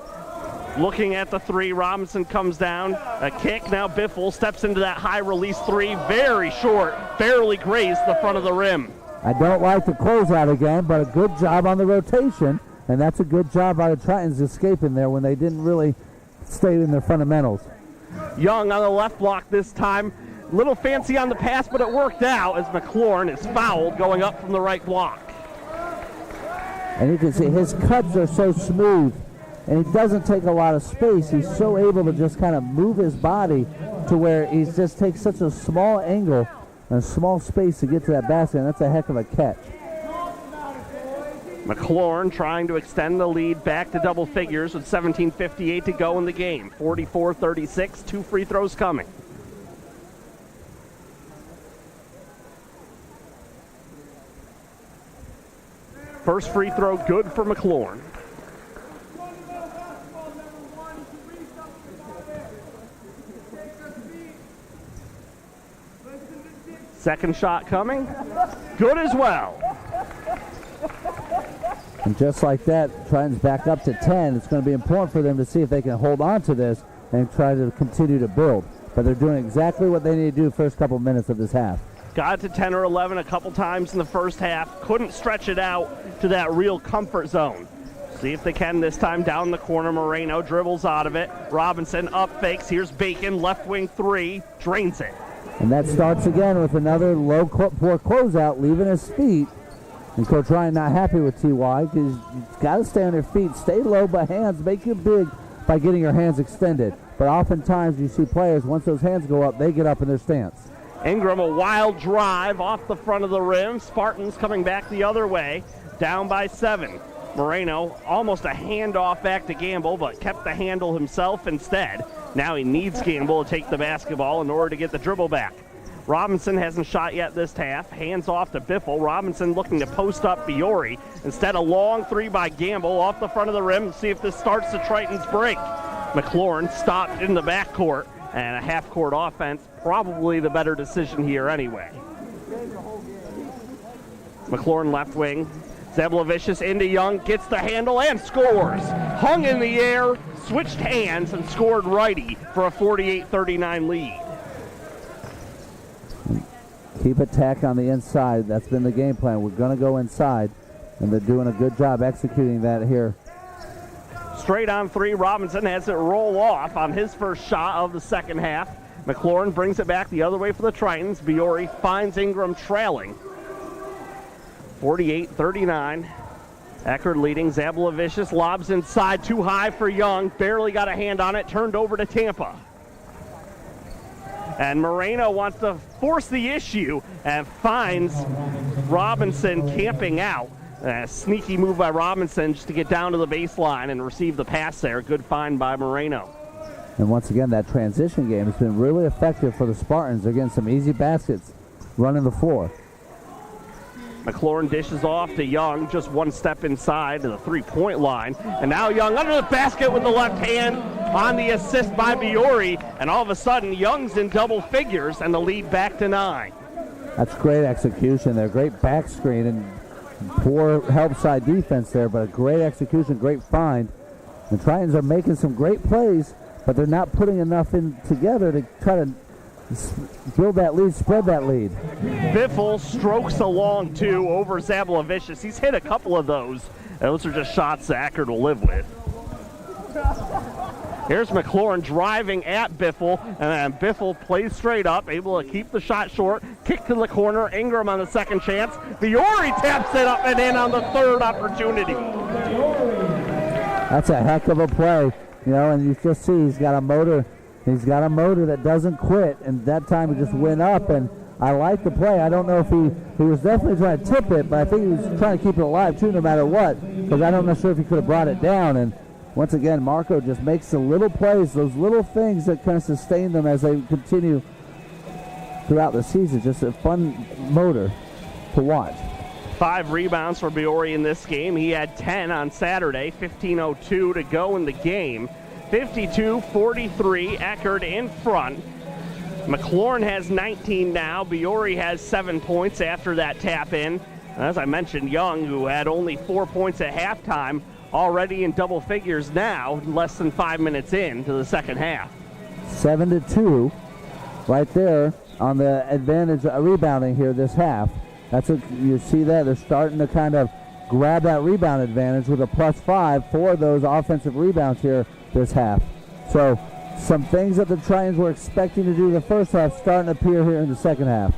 Looking at the three, Robinson comes down. A kick, now Biffle steps into that high release three. Very short, barely grazed the front of the rim. I don't like the closeout again, but a good job on the rotation, and that's a good job by the Tritons escaping there when they didn't really stay in their fundamentals. Young on the left block this time. Little fancy on the pass, but it worked out as McLaurin is fouled going up from the right block. And you can see his cuts are so smooth, and he doesn't take a lot of space. He's so able to just kind of move his body to where he just takes such a small angle and a small space to get to that basket, and that's a heck of a catch. McLaurin trying to extend the lead back to double figures with 17:58 to go in the game. 44-36, 2 free throws coming. First free throw good for McLaurin. Second shot coming. Good as well. And just like that, Triton's back up to 10. It's going to be important for them to see if they can hold on to this and try to continue to build. But they're doing exactly what they need to do the first couple minutes of this half. Got to 10 or 11 a couple times in the first half. Couldn't stretch it out to that real comfort zone. See if they can this time down the corner. Moreno dribbles out of it. Robinson up fakes. Here's Bacon, left wing three. Drains it. And that starts again with another low poor closeout, leaving his feet. And Coach Ryan not happy with TY because you've got to stay on your feet. Stay low, but hands make you big by getting your hands extended. But oftentimes you see players, once those hands go up, they get up in their stance. Ingram, a wild drive off the front of the rim. Spartans coming back the other way, down by 7. Moreno, almost a handoff back to Gamble, but kept the handle himself instead. Now he needs Gamble to take the basketball in order to get the dribble back. Robinson hasn't shot yet this half. Hands off to Biffle. Robinson looking to post up Viore. Instead, a long three by Gamble off the front of the rim. See if this starts the Tritons' break. McLaurin stopped in the backcourt, and a half-court offense, probably the better decision here anyway. McLaurin left wing. Zablovicius into Young, gets the handle and scores. Hung in the air, switched hands, and scored righty for a 48-39 lead. Keep attack on the inside. That's been the game plan. We're going to go inside, and they're doing a good job executing that here. Straight on three, Robinson has it roll off on his first shot of the second half. McLaurin brings it back the other way for the Tritons. Viore finds Ingram trailing. 48-39. Eckerd leading. Zablovicius lobs inside, too high for Young. Barely got a hand on it, turned over to Tampa. And Moreno wants to force the issue and finds Robinson camping out. A sneaky move by Robinson just to get down to the baseline and receive the pass there. Good find by Moreno. And once again, that transition game has been really effective for the Spartans. They're getting some easy baskets running the floor. McLaurin dishes off to Young, just one step inside to the three-point line. And now Young under the basket with the left hand on the assist by Viore. And all of a sudden, Young's in double figures and the lead back to 9. That's great execution there. Great back screen and poor help side defense there, but a great execution, great find. The Tritons are making some great plays, but they're not putting enough in together to try to build that lead, spread that lead. Biffle strokes along two over Zablovicius. He's hit a couple of those. Those are just shots that Eckerd will live with. Here's McLaurin driving at Biffle, and then Biffle plays straight up, able to keep the shot short. Kick to the corner. Ingram on the second chance. Viore taps it up and in on the third opportunity. That's a heck of a play. and you just see he's got a motor. He's got a motor that doesn't quit, and that time he just went up, and I like the play. I don't know if he was definitely trying to tip it, but I think he was trying to keep it alive too no matter what, because I don't know sure if he could have brought it down. And once again, Marco just makes the little plays, those little things that kind of sustain them as they continue throughout the season. Just a fun motor to watch. 5 rebounds for Biori in this game. He had 10 on Saturday, 15:02 to go in the game. 52-43, Eckerd in front. McLaurin has 19 now. Biori has 7 points after that tap in. As I mentioned, Young, who had only 4 points at halftime, already in double figures now, less than 5 minutes into the second half. 7-2, right there on the advantage rebounding here this half. You see that they're starting to kind of grab that rebound advantage with a +5 for those offensive rebounds here this half. So some things that the Tritons were expecting to do the first half starting to appear here in the second half.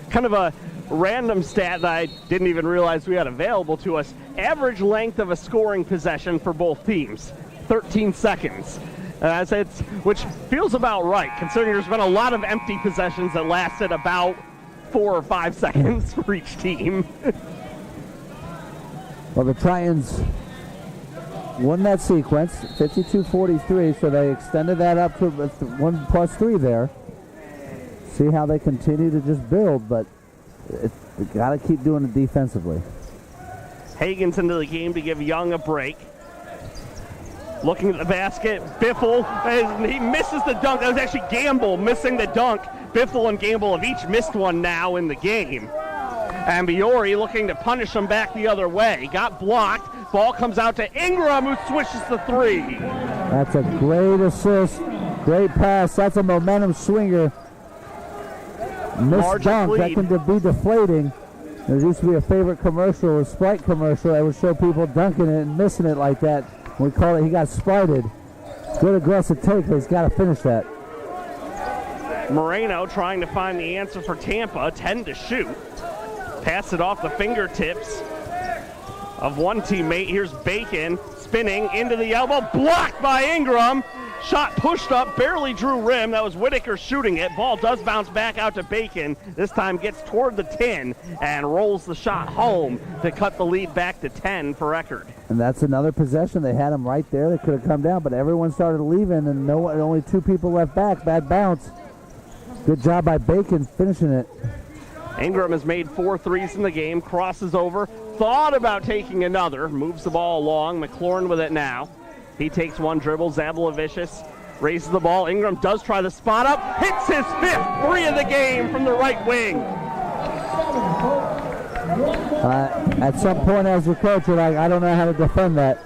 Kind of a random stat that I didn't even realize we had available to us. Average length of a scoring possession for both teams, 13 seconds. Which feels about right, considering there's been a lot of empty possessions that lasted about 4 or 5 seconds for each team. Well, the Tritons won that sequence, 52-43, so they extended that up to 1+3 there. See how they continue to just build, but they got to keep doing it defensively. Hagen's into the game to give Young a break. Looking at the basket, Biffle, he misses the dunk. That was actually Gamble missing the dunk. Biffle and Gamble have each missed one now in the game. And Biori looking to punish him back the other way. Got blocked. Ball comes out to Ingram, who swishes the 3. That's a great assist. Great pass. That's a momentum swinger. Missed dunk. That can be deflating. There used to be a favorite commercial, a Sprite commercial, that would show people dunking it and missing it like that. We call it, he got sprited. Good aggressive take, but he's got to finish that. Moreno trying to find the answer for Tampa, 10 to shoot. Pass it off the fingertips of one teammate. Here's Bacon spinning into the elbow, blocked by Ingram. Shot pushed up, barely drew rim. That was Whitaker shooting it. Ball does bounce back out to Bacon. This time gets toward the 10 and rolls the shot home to cut the lead back to 10 for Eckerd. And that's another possession. They had him right there. They could have come down, but everyone started leaving, and only 2 people left back. Bad bounce. Good job by Bacon finishing it. Ingram has made 4 threes in the game, crosses over, thought about taking another, moves the ball along. McLaurin with it now. He takes one dribble. Zablavicius raises the ball. Ingram does try the spot up. Hits his 5th 3 of the game from the right wing. At some point as a coach, you're like, I don't know how to defend that.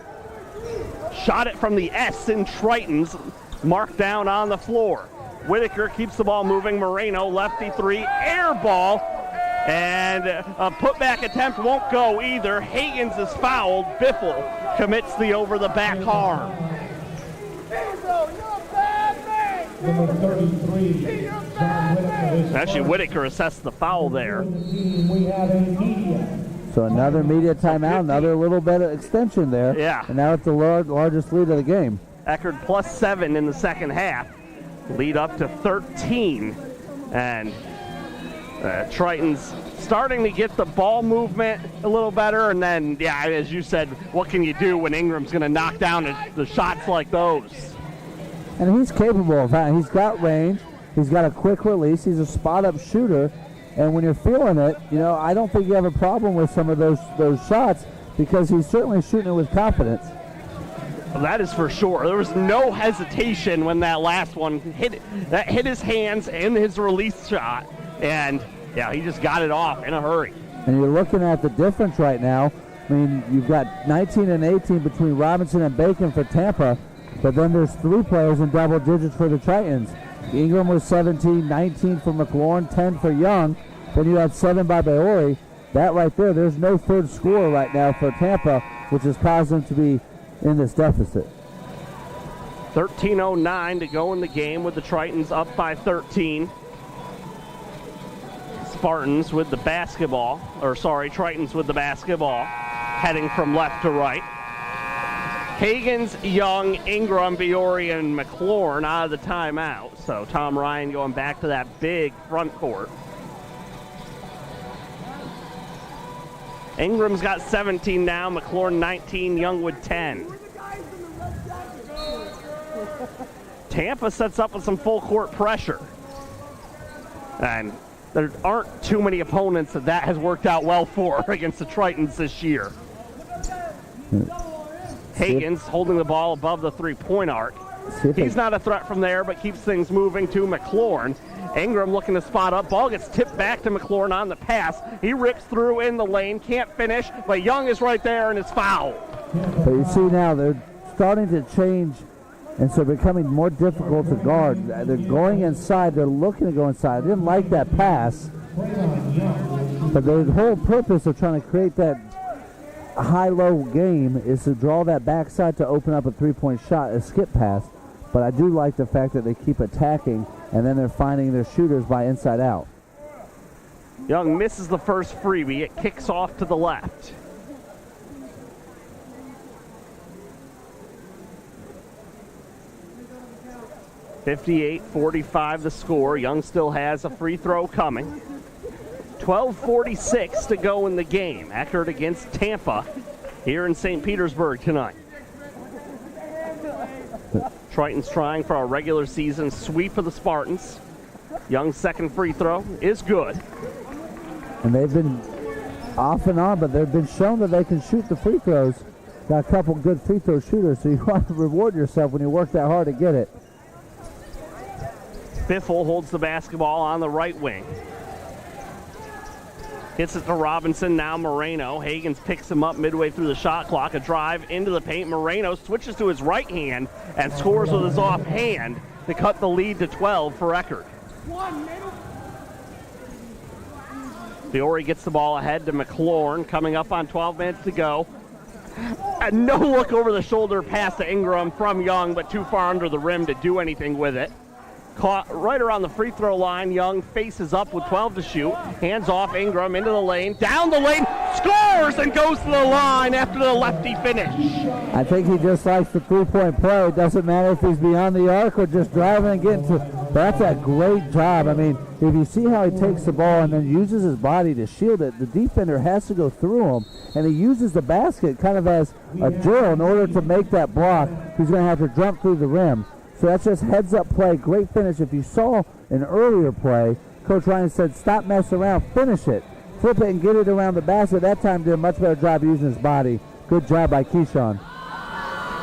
Shot it from the S in Tritons. Marked down on the floor. Whitaker keeps the ball moving. Moreno, lefty 3. Air ball. And a putback attempt won't go either. Hagens is fouled. Biffle commits the over-the-back harm. Actually, Whitaker assessed the foul there. So another media timeout, another little bit of extension there. Yeah. And now it's the largest lead of the game. Eckerd +7 in the second half. Lead up to 13. And Tritons starting to get the ball movement a little better, and then, yeah, as you said, what can you do when Ingram's going to knock down the shots like those? And he's capable of that. He's got range. He's got a quick release. He's a spot-up shooter, and when you're feeling it, I don't think you have a problem with some of those shots because he's certainly shooting it with confidence. Well, that is for sure. There was no hesitation when that last one hit his hands in his release shot. And, yeah, he just got it off in a hurry. And you're looking at the difference right now. I mean, you've got 19 and 18 between Robinson and Bacon for Tampa, but then there's 3 players in double digits for the Tritons. Ingram was 17, 19 for McLaurin, 10 for Young. Then you had 7 by Biori. That right there, there's no third scorer right now for Tampa, which has caused them to be in this deficit. 13:09 to go in the game with the Tritons up by 13. Spartans with the basketball, Tritons with the basketball. heading from left to right. Hagens, Young, Ingram, Biore, and McLaurin out of the timeout. So Tom Ryan going back to that big front court. Ingram's got 17 now, McLaurin 19, Young with 10. Tampa sets up with some full court pressure. And there aren't too many opponents that has worked out well for against the Tritons this year. Hagens holding the ball above the three-point arc. He's not a threat from there, but keeps things moving to McLaurin. Ingram looking to spot up. Ball gets tipped back to McLaurin on the pass. He rips through in the lane, can't finish, but Young is right there and it's fouled. But you see now they're starting to change, and so becoming more difficult to guard. They're going inside. They're looking to go inside. I didn't like that pass, but the whole purpose of trying to create that high-low game is to draw that backside to open up a three-point shot, a skip pass. But I do like the fact that they keep attacking, and then they're finding their shooters by inside out. Young misses the first freebie. It kicks off to the left. (58-45) the score. Young still has a free throw coming. 12:46 to go in the game. Eckerd against Tampa here in St. Petersburg tonight. Tritons trying for a regular season sweep of the Spartans. Young's second free throw is good. And they've been off and on, but they've been shown that they can shoot the free throws. Got a couple good free throw shooters, so you want to reward yourself when you work that hard to get it. Biffle holds the basketball on the right wing. Hits it to Robinson, now Moreno. Hagens picks him up midway through the shot clock. A drive into the paint. Moreno switches to his right hand and scores with his offhand to cut the lead to 12 for Eckerd. Biore gets the ball ahead to McLaurin, coming up on 12 minutes to go. A no look over the shoulder pass to Ingram from Young, but too far under the rim to do anything with it. Caught right around the free throw line. Young faces up with 12 to shoot. Hands off Ingram into the lane. Down the lane. Scores and goes to the line after the lefty finish. I think he just likes the three-point play. It doesn't matter if he's beyond the arc or just driving and getting to. That's a great job. I mean, if you see how he takes the ball and then uses his body to shield it, the defender has to go through him, and he uses the basket kind of as a drill in order to make that block. He's going to have to jump through the rim. So that's just heads-up play, great finish. If you saw an earlier play, Coach Ryan said, stop messing around, finish it. Flip it and get it around the basket. That time did a much better job using his body. Good job by Keyshawn.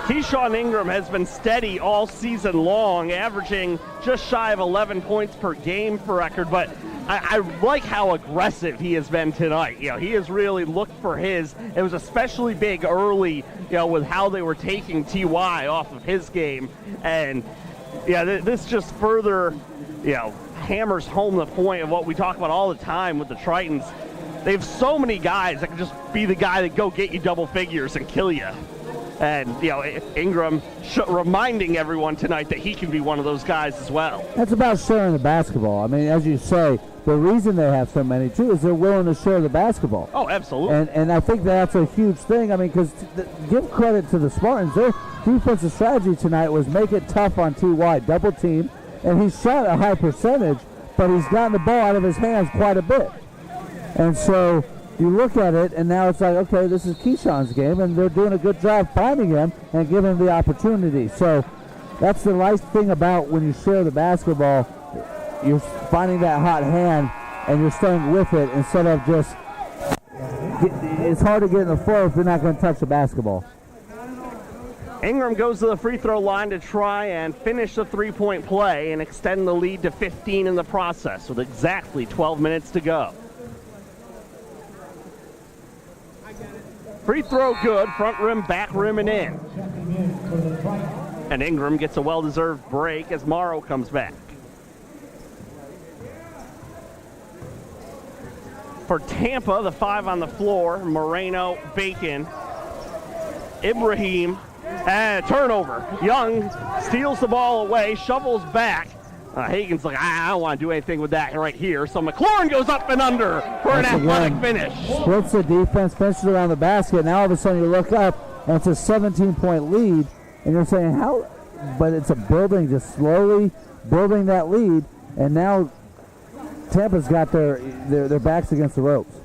Keyshawn Ingram has been steady all season long, averaging just shy of 11 points per game for Eckerd, but I like how aggressive he has been tonight. You know, he has really looked for his. It was especially big early, you know, with how they were taking TY off of his game. And, yeah, this just further, you know, hammers home the point of what we talk about all the time with the Tritons. They have so many guys that can just be the guy that go get you double figures and kill you. And, you know, Ingram reminding everyone tonight that he can be one of those guys as well. That's about sharing the basketball. I mean, as you say, the reason they have so many, too, is they're willing to share the basketball. Oh, absolutely. And I think that's a huge thing. I mean, because give credit to the Spartans. Their defensive strategy tonight was make it tough on TY, double team, and he shot a high percentage, but he's gotten the ball out of his hands quite a bit. And so you look at it, and now it's like, okay, this is Keyshawn's game, and they're doing a good job finding him and giving him the opportunity. So that's the nice thing about when you share the basketball. You're finding that hot hand, and you're staying with it instead of just it's hard to get in the flow if you're not going to touch the basketball. Ingram goes to the free throw line to try and finish the three-point play and extend the lead to 15 in the process with exactly 12 minutes to go. Free throw good, front rim, back rim, and in. And Ingram gets a well-deserved break as Morrow comes back. For Tampa, the 5 on the floor, Moreno, Bacon, Ibrahim, and turnover. Young steals the ball away, shovels back, Hagen's like, I don't want to do anything with that right here. So McLaurin goes up and under for an athletic finish. Splits the defense, finishes around the basket. Now all of a sudden you look up, and it's a 17-point lead, and you're saying, how? But it's a building, just slowly building that lead, and now Tampa's got their backs against the ropes.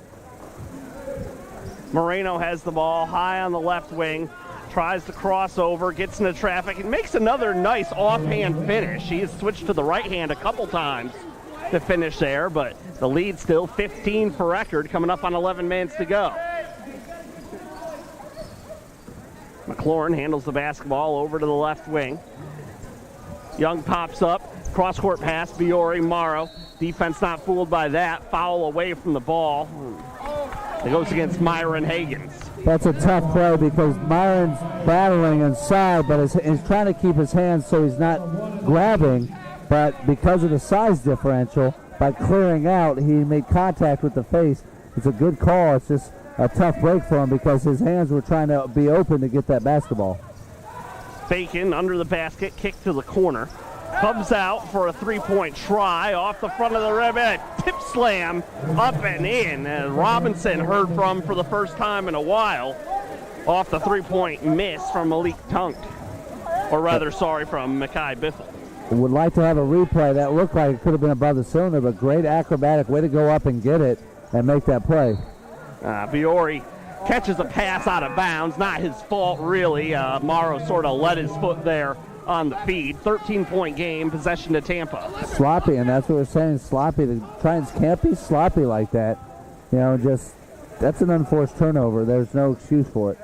Moreno has the ball high on the left wing, tries to cross over, gets into traffic, and makes another nice offhand finish. He has switched to the right hand a couple times to finish there, but the lead still 15 for Eckerd, coming up on 11 minutes to go. McLaurin handles the basketball over to the left wing. Young pops up, cross-court pass, Biori, Morrow. Defense not fooled by that. Foul away from the ball. It goes against Myron Hagens. That's a tough play because Myron's battling inside, but he's trying to keep his hands so he's not grabbing. But because of the size differential, by clearing out, he made contact with the face. It's a good call. It's just a tough break for him because his hands were trying to be open to get that basketball. Bacon under the basket, kick to the corner. Comes out for a three-point try off the front of the rim. Tip slam up and in. And Robinson heard from for the first time in a while off the three-point miss from Malik Tunk. Or rather, sorry, from Mekhi Biffle. Would like to have a replay. That looked like it could have been above the cylinder, but great acrobatic way to go up and get it and make that play. Biori catches a pass out of bounds. Not his fault, really. Morrow sort of let his foot there on the feed. 13-point game, possession to Tampa. Sloppy, and that's what we're saying, sloppy. The Titans can't be sloppy like that. You know, just that's an unforced turnover. There's no excuse for it.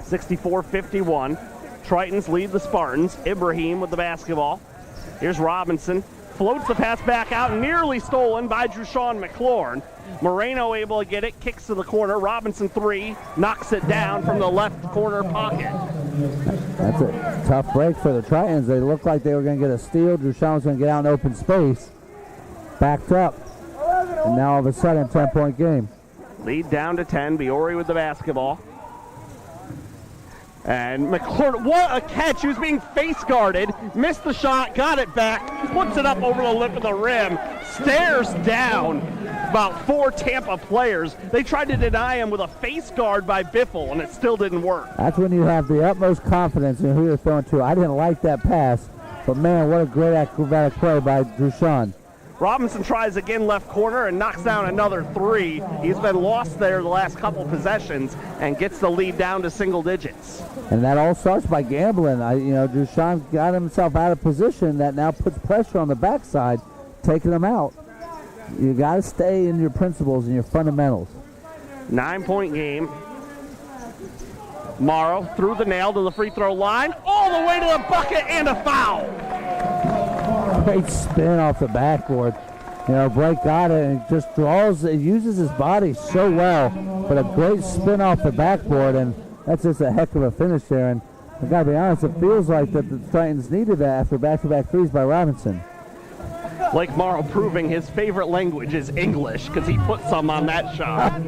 64-51. Tritons lead the Spartans. Ibrahim with the basketball. Here's Robinson. Floats the pass back out, nearly stolen by Drushawn McLaurin. Moreno able to get it, kicks to the corner. Robinson three, knocks it down from the left corner pocket. That's a tough break for the Tritons. They looked like they were going to get a steal. Drushawn was going to get out in open space. Backed up. And now all of a sudden, 10-point game. Lead down to 10. Biori with the basketball. And McLaurin, what a catch. He was being face guarded. Missed the shot, got it back, puts it up over the lip of the rim, stares down about 4 Tampa players. They tried to deny him with a face guard by Biffle, and it still didn't work. That's when you have the utmost confidence in who you're throwing to. I didn't like that pass, but man, what a great acrobatic play by Drushawn. Robinson tries again left corner and knocks down another three. He's been lost there the last couple possessions and gets the lead down to single digits. And that all starts by gambling. Drushawn got himself out of position. That now puts pressure on the backside, taking him out. You got to stay in your principles and your fundamentals. 9-point game. Morrow through the nail to the free throw line, all the way to the bucket and a foul. Great spin off the backboard. Blake got it and just uses his body so well, but a great spin off the backboard, and that's just a heck of a finish there. And I gotta be honest, it feels like that the Titans needed that after back-to-back threes by Robinson. Blake Morrow proving his favorite language is English because he put some on that shot.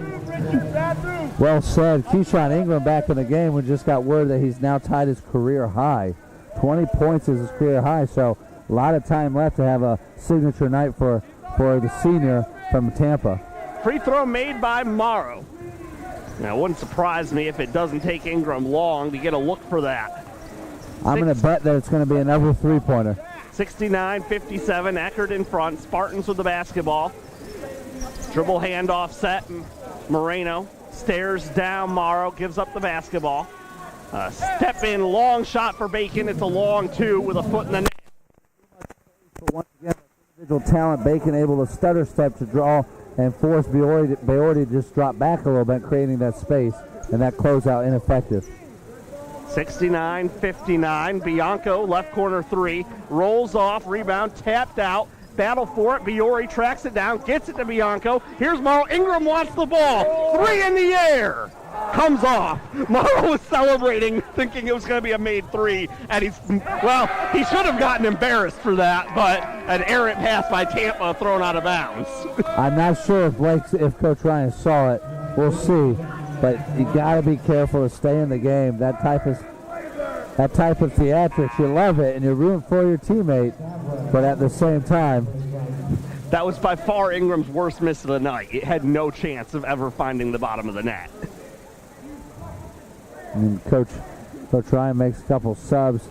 Well said. Keyshawn Ingram back in the game. We just got word that he's now tied his career high. 20 points is his career high, so a lot of time left to have a signature night for the senior from Tampa. Free throw made by Morrow. Now, it wouldn't surprise me if it doesn't take Ingram long to get a look for that. I'm going to bet that it's going to be another three-pointer. 69-57, Eckerd in front. Spartans with the basketball. Dribble handoff set. Moreno stares down Morrow, gives up the basketball. Step in, long shot for Bacon. It's a long two with a foot in the net. Once again, individual talent, Bacon able to stutter step to draw and force Biori to just drop back a little bit, creating that space, and that closeout ineffective. 69-59, Bianco, left corner three, rolls off, rebound, tapped out, battle for it, Biori tracks it down, gets it to Bianco, here's Morrow, Ingram wants the ball, three in the air, comes off. Morrow was celebrating, thinking it was going to be a made three, and he should have gotten embarrassed for that, but an errant pass by Tampa thrown out of bounds. I'm not sure if Coach Ryan saw it. We'll see. But you got to be careful to stay in the game. That type of that type of theatrics. You love it, and you're rooting for your teammate, but at the same time. That was by far Ingram's worst miss of the night. It had no chance of ever finding the bottom of the net. And Coach Ryan makes a couple subs.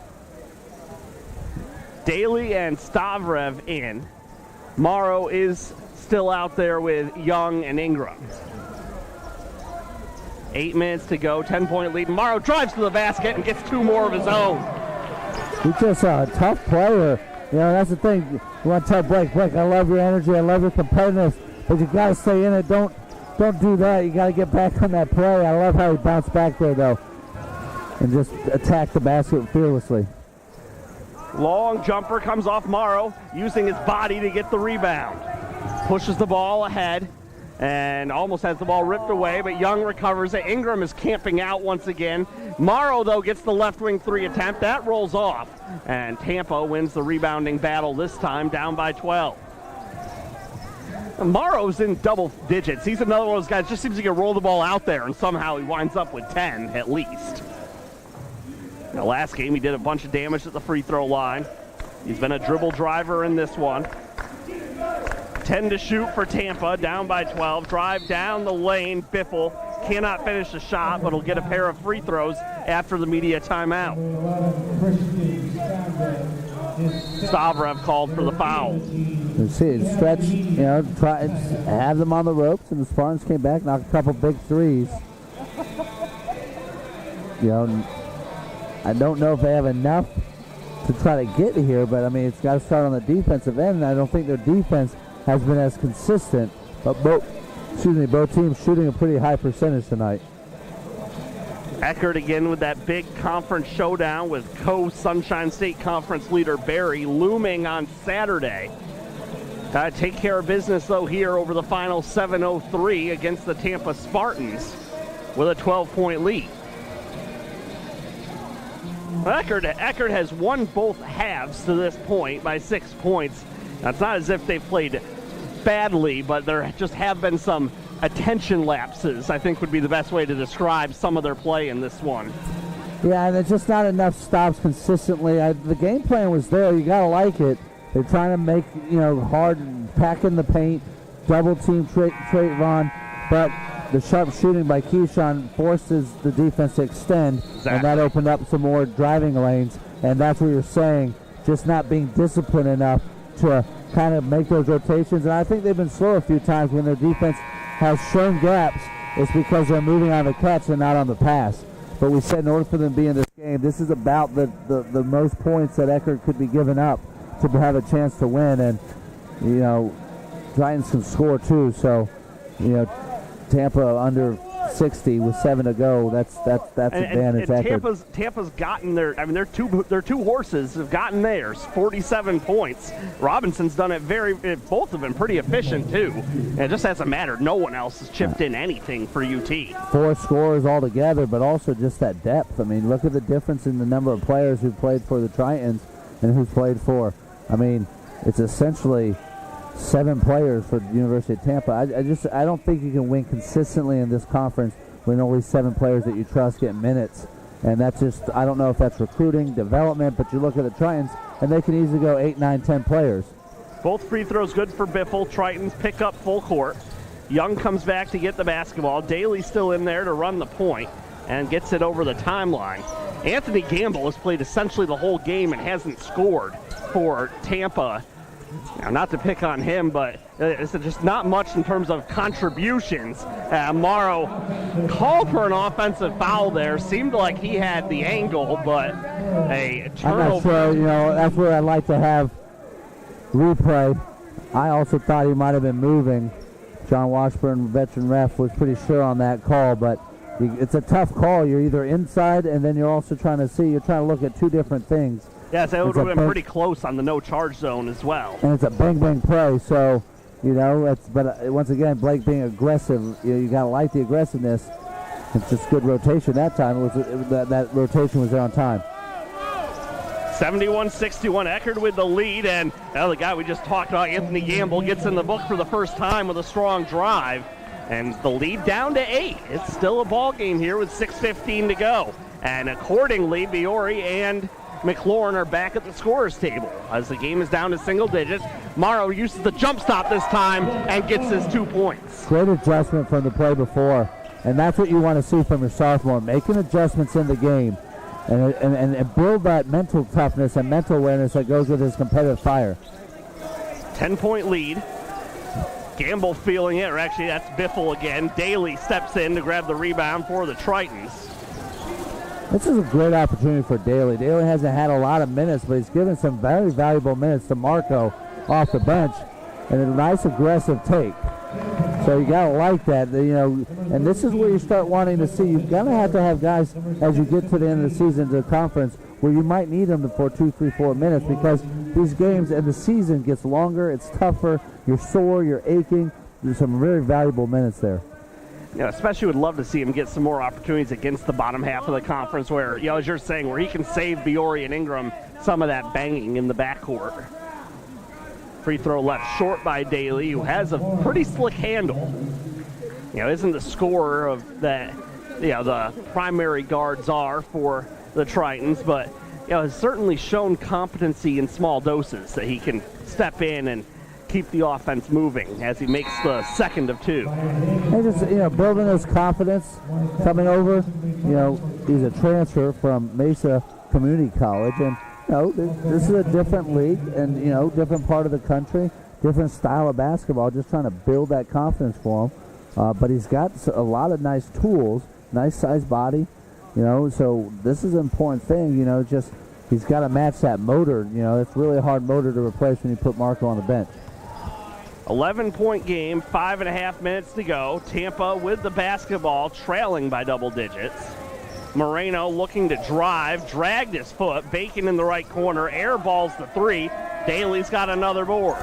Daly and Stavrev in. Morrow is still out there with Young and Ingram. 8 minutes to go, 10-point lead. Morrow drives to the basket and gets 2 more of his own. He's just a tough player. You know, that's the thing. You want to tell Blake, I love your energy, I love your competitiveness, but you got to stay in it. Don't do that. You got to get back on that play. I love how he bounced back there, though, and just attacked the basket fearlessly. Long jumper comes off Morrow, using his body to get the rebound. Pushes the ball ahead and almost has the ball ripped away, but Young recovers it. Ingram is camping out once again. Morrow, though, gets the left wing 3 attempt. That rolls off, and Tampa wins the rebounding battle this time, down by 12. Morrow's in double digits. He's another one of those guys, just seems to get roll the ball out there, and somehow he winds up with 10 at least. In the last game, he did a bunch of damage at the free throw line. He's been a dribble driver in this one. 10 to shoot for Tampa, down by 12. Drive down the lane. Biffle cannot finish the shot, but he'll get a pair of free throws after the media timeout. Stavrev called for the foul. You see, stretch, you know, try have them on the ropes, and the Spartans came back, knocked a couple big threes. You know, I don't know if they have enough to try to get here, but I mean, it's got to start on the defensive end, and I don't think their defense has been as consistent, but both teams shooting a pretty high percentage tonight. Eckerd again with that big conference showdown with co-Sunshine State Conference leader Barry looming on Saturday. Got to take care of business, though, here over the final 7:03 against the Tampa Spartans with a 12-point lead. Eckerd has won both halves to this point by 6 points. Now, it's not as if they've played badly, but there just have been some attention lapses, I think would be the best way to describe some of their play in this one. Yeah, and there's just not enough stops consistently. The game plan was there. You got to like it. They're trying to make, you know, hard, pack in the paint, double team Trayvon, but the sharp shooting by Keyshawn forces the defense to extend, and that opened up some more driving lanes, and that's what you're saying, just not being disciplined enough to kind of make those rotations. And I think they've been slow a few times when their defense has shown gaps. It's because they're moving on the catch and not on the pass. But we said in order for them to be in this game, this is about the most points that Eckerd could be giving up to have a chance to win. And, you know, Titans can score too. So, you know, Tampa under 60 with 7 to go. That's advantage. And Tampa's gotten their. I mean, their two horses have gotten theirs. 47 points. Robinson's done it both have been pretty efficient too. And it just hasn't mattered. No one else has chipped in anything for UT. 4 scorers altogether, but also just that depth. I mean, look at the difference in the number of players who played for the Titans and who's played for. I mean, it's essentially 7 players for the University of Tampa. I don't think you can win consistently in this conference when only 7 players that you trust get minutes. And that's just, I don't know if that's recruiting, development, but you look at the Tritons, and they can easily go 8, 9, 10 players. Both free throws good for Biffle. Tritons pick up full court. Young comes back to get the basketball. Daly's still in there to run the point and gets it over the timeline. Anthony Gamble has played essentially the whole game and hasn't scored for Tampa. Now, not to pick on him, but it's just not much in terms of contributions. Morrow called for an offensive foul there. Seemed like he had the angle, but a turnover. I'm not sure, you know, that's where I'd like to have replay. I also thought he might have been moving. John Washburn, veteran ref, was pretty sure on that call, but it's a tough call. You're either inside, and then you're also trying to look at 2 different things. Yes, it would have been pretty close on the no-charge zone as well. And it's a bang-bang play, so, you know, but once again, Blake being aggressive, you got to like the aggressiveness. It's just good rotation that time. That rotation was there on time. 71-61, Eckerd with the lead, and the guy we just talked about, Anthony Gamble, gets in the book for the first time with a strong drive, and the lead down to 8. It's still a ball game here with 6:15 to go. And accordingly, Biore and McLaurin are back at the scorer's table as the game is down to single digits. Morrow uses the jump stop this time and gets his 2 points. Great adjustment from the play before, and that's what you want to see from your sophomore, making adjustments in the game and build that mental toughness and mental awareness that goes with his competitive fire. 10-point lead. Gamble feeling it, or actually that's Biffle again. Daly steps in to grab the rebound for the Tritons. This is a great opportunity for Daly. Daly hasn't had a lot of minutes, but he's given some very valuable minutes to Marco off the bench, and a nice aggressive take. So you gotta like that, and this is where you start wanting to see. You're gonna have to have guys as you get to the end of the season to the conference where you might need them for 2, 3, 4 minutes, because these games and the season gets longer, it's tougher, you're sore, you're aching. There's some very valuable minutes there. Especially would love to see him get some more opportunities against the bottom half of the conference where, as you're saying, where he can save Biore and Ingram some of that banging in the backcourt. Free throw left short by Daly, who has a pretty slick handle. Isn't the scorer of that, the primary guards are for the Tritons, but, has certainly shown competency in small doses that he can step in and keep the offense moving as he makes the second of 2. And just, building his confidence coming over. He's a transfer from Mesa Community College, and this is a different league and, different part of the country, different style of basketball, just trying to build that confidence for him. But he's got a lot of nice tools, nice sized body, so this is an important thing, just he's got to match that motor. It's really a hard motor to replace when you put Marco on the bench. 11-point game, 5.5 minutes to go. Tampa with the basketball, trailing by double digits. Moreno looking to drive, dragged his foot. Bacon in the right corner, air balls the 3. Daly's got another board.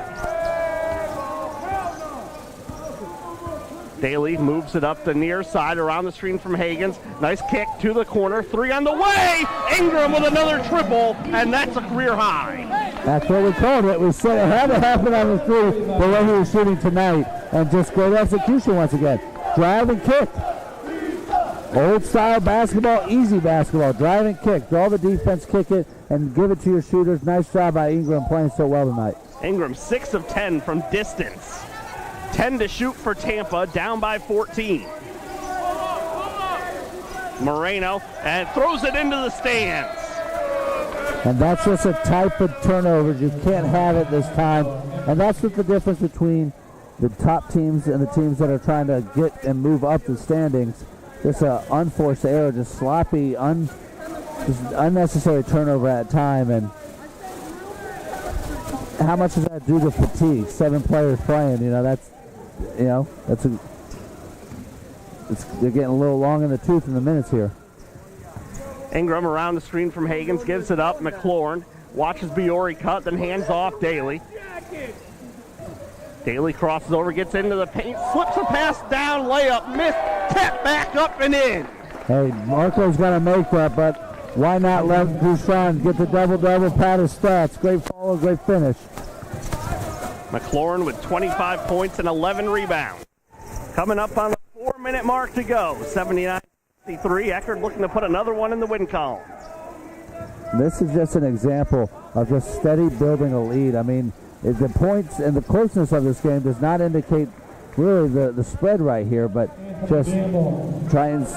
Daly moves it up the near side around the screen from Hagens. Nice kick to the corner, 3 on the way. Ingram with another triple, and that's a career high. That's what we called it. We said it had to happen on the 3 the way he was shooting tonight, and just great execution once again. Drive and kick. Old style basketball, easy basketball. Drive and kick. Draw the defense, kick it, and give it to your shooters. Nice job by Ingram playing so well tonight. Ingram 6 of 10 from distance. 10 to shoot for Tampa, down by 14. Moreno and throws it into the stands. And that's just a type of turnover. You can't have it this time. And that's what the difference between the top teams and the teams that are trying to get and move up the standings. Just an unforced error, just sloppy, just unnecessary turnover at a time. And how much does that do to fatigue? 7 players playing, they're getting a little long in the tooth in the minutes here. Ingram around the screen from Hagens, gives it up. McLaurin watches Biore cut, then hands off Daly. Daly crosses over, gets into the paint, slips a pass down, layup, missed, tap back up and in. Hey, Marco's going to make that, but why not let Duchamp get the double-double, pad his stats. Great follow, great finish. McLaurin with 25 points and 11 rebounds. Coming up on the 4-minute mark to go, 79-63. Eckerd looking to put another one in the win column. This is just an example of just steady building a lead. I mean, the points and the closeness of this game does not indicate really the spread right here, but just try and,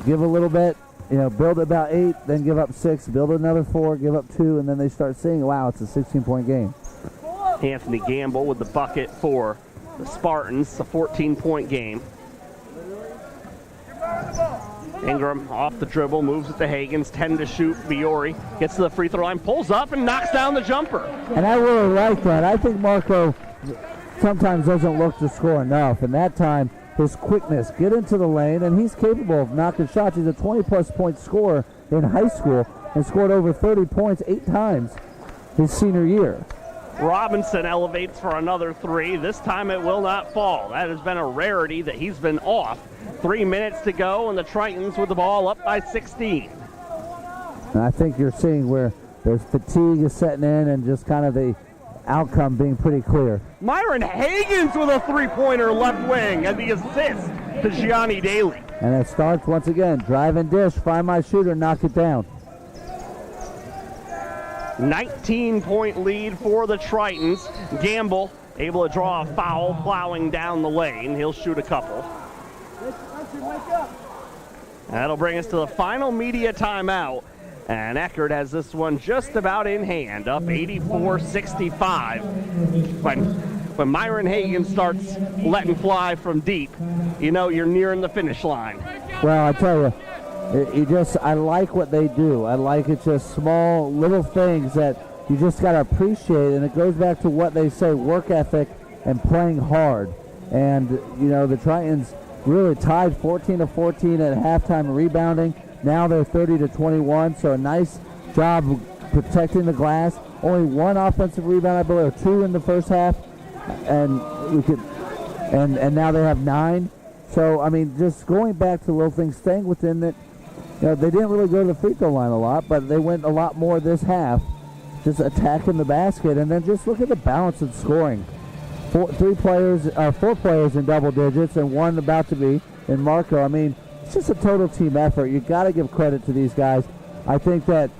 give a little bit, build about 8, then give up 6, build another 4, give up 2, and then they start seeing, wow, it's a 16-point game. Anthony Gamble with the bucket for the Spartans, a 14-point game. Ingram off the dribble, moves it to Hagens, 10 to shoot. Biore gets to the free throw line, pulls up and knocks down the jumper. And I really like that. I think Marco sometimes doesn't look to score enough, and that time his quickness, get into the lane, and he's capable of knocking shots. He's a 20-plus point scorer in high school and scored over 30 points 8 times his senior year. Robinson elevates for another 3. This time it will not fall. That has been a rarity that he's been off. 3 minutes to go, and the Tritons with the ball up by 16. And I think you're seeing where there's fatigue is setting in and just kind of the outcome being pretty clear. Myron Hagens with a 3-pointer left wing and the assist to Gianni Daly. And it starts once again. Drive and dish. Find my shooter. Knock it down. 19-point lead for the Tritons. Gamble able to draw a foul, plowing down the lane. He'll shoot a couple. That'll bring us to the final media timeout. And Eckerd has this one just about in hand, up 84-65. When Myron Hagan starts letting fly from deep, you know you're nearing the finish line. Well, I tell you, I like what they do. I like it's just small little things that you just got to appreciate, and it goes back to what they say, work ethic and playing hard. And, you know, the Tritons really tied 14-14 at halftime rebounding. Now they're 30-21, so a nice job protecting the glass. Only one offensive rebound, I believe, or two in the first half, and now they have 9. So, I mean, just going back to little things, staying within it. You know, they didn't really go to the free throw line a lot, but they went a lot more this half, just attacking the basket. And then just look at the balance in scoring. 4 players in double digits and one about to be in Marco. I mean, it's just a total team effort. You got to give credit to these guys. I think that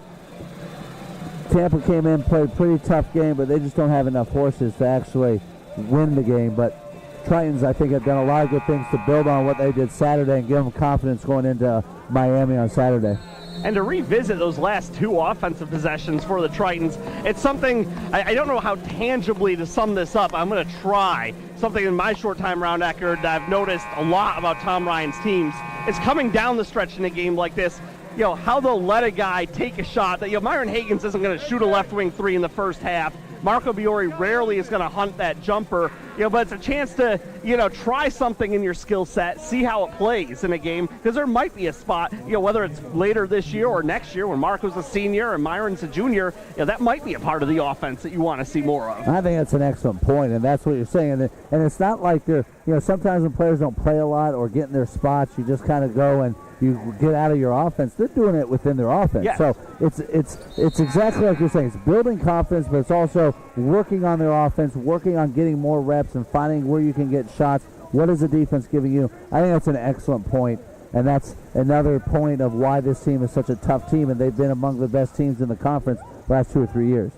Tampa came in, played a pretty tough game, but they just don't have enough horses to actually win the game. But Tritons, I think, have done a lot of good things to build on what they did Saturday and give them confidence going into Miami on Saturday. And to revisit those last 2 offensive possessions for the Tritons, it's something, I don't know how tangibly to sum this up. I'm going to try something in my short time around Eckerd that I've noticed a lot about Tom Ryan's teams. It's coming down the stretch in a game like this, you know, how they'll let a guy take a shot that, you know, Myron Higgins isn't going to shoot a left wing 3 in the first half. Marco Biori rarely is going to hunt that jumper, you know, but it's a chance to, you know, try something in your skill set, see how it plays in a game, because there might be a spot, you know, whether it's later this year or next year when Marco's a senior and Myron's a junior, you know, that might be a part of the offense that you want to see more of. I think that's an excellent point, and that's what you're saying. And it's not like they're, you know, sometimes when players don't play a lot or get in their spots, you just kind of go and you get out of your offense. They're doing it within their offense. Yeah. So it's exactly like you're saying. It's building confidence, but it's also working on their offense, working on getting more reps and finding where you can get shots. What is the defense giving you? I think that's an excellent point, and that's another point of why this team is such a tough team, and they've been among the best teams in the conference the last 2 or 3 years.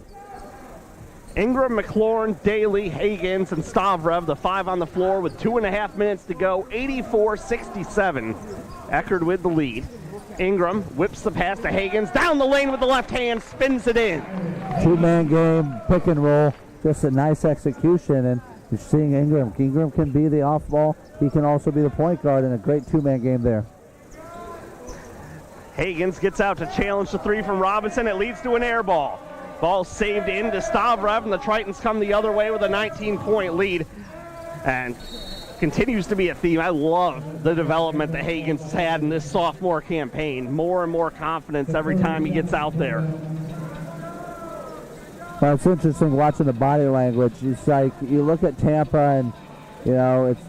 Ingram, McLaurin, Daly, Higgins, and Stavrev, the 5 on the floor with 2.5 minutes to go, 84-67. Eckerd with the lead. Ingram whips the pass to Higgins, down the lane with the left hand, spins it in. 2-man game, pick and roll, just a nice execution, and you're seeing Ingram. Ingram can be the off ball. He can also be the point guard, and a great 2-man game there. Higgins gets out to challenge the 3 from Robinson. It leads to an air ball. Ball saved into Stavrev, and the Tritons come the other way with a 19-point lead. And continues to be a theme. I love the development that Higgins has had in this sophomore campaign. More and more confidence every time he gets out there. Well, it's interesting watching the body language. It's like you look at Tampa and, you know, it's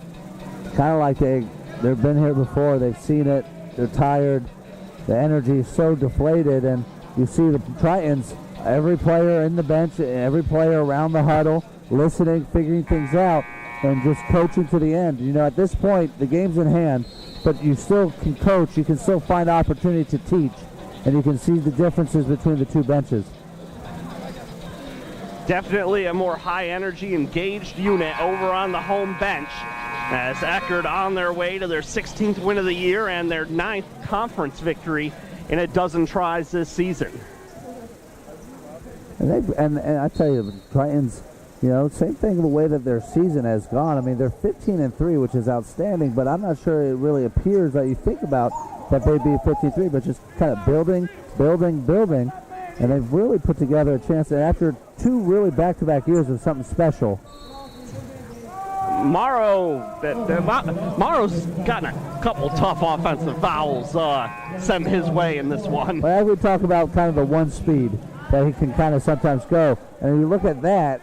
kind of like they've been here before. They've seen it. They're tired. The energy is so deflated, and you see the Tritons, every player in the bench, every player around the huddle, listening, figuring things out, and just coaching to the end. You know, at this point, the game's in hand, but you still can coach. You can still find opportunity to teach, and you can see the differences between the 2 benches. Definitely a more high-energy, engaged unit over on the home bench as Eckerd on their way to their 16th win of the year and their 9th conference victory in a dozen tries this season. And I tell you, the Tritons, you know, same thing the way that their season has gone. I mean, they're 15-3, which is outstanding, but I'm not sure it really appears that you think about that they'd be 15-3, but just kind of building, and they've really put together a chance. And after 2 really back-to-back years of something special. Morrow's gotten a couple tough offensive fouls sent his way in this one. Well, as we talk about kind of the 1 speed that he can kind of sometimes go, and you look at that,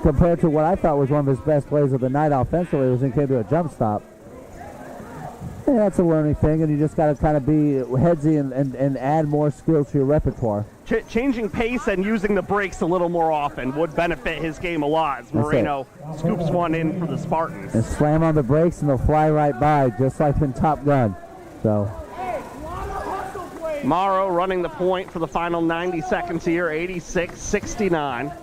compared to what I thought was one of his best plays of the night offensively, was when he came to a jump stop. Yeah, that's a learning thing, and you just got to kind of be headsy and add more skills to your repertoire. changing pace and using the brakes a little more often would benefit his game a lot as Moreno scoops one in for the Spartans. And slam on the brakes and they'll fly right by, just like in Top Gun. So Morrow running the point for the final 90 seconds here, 86-69.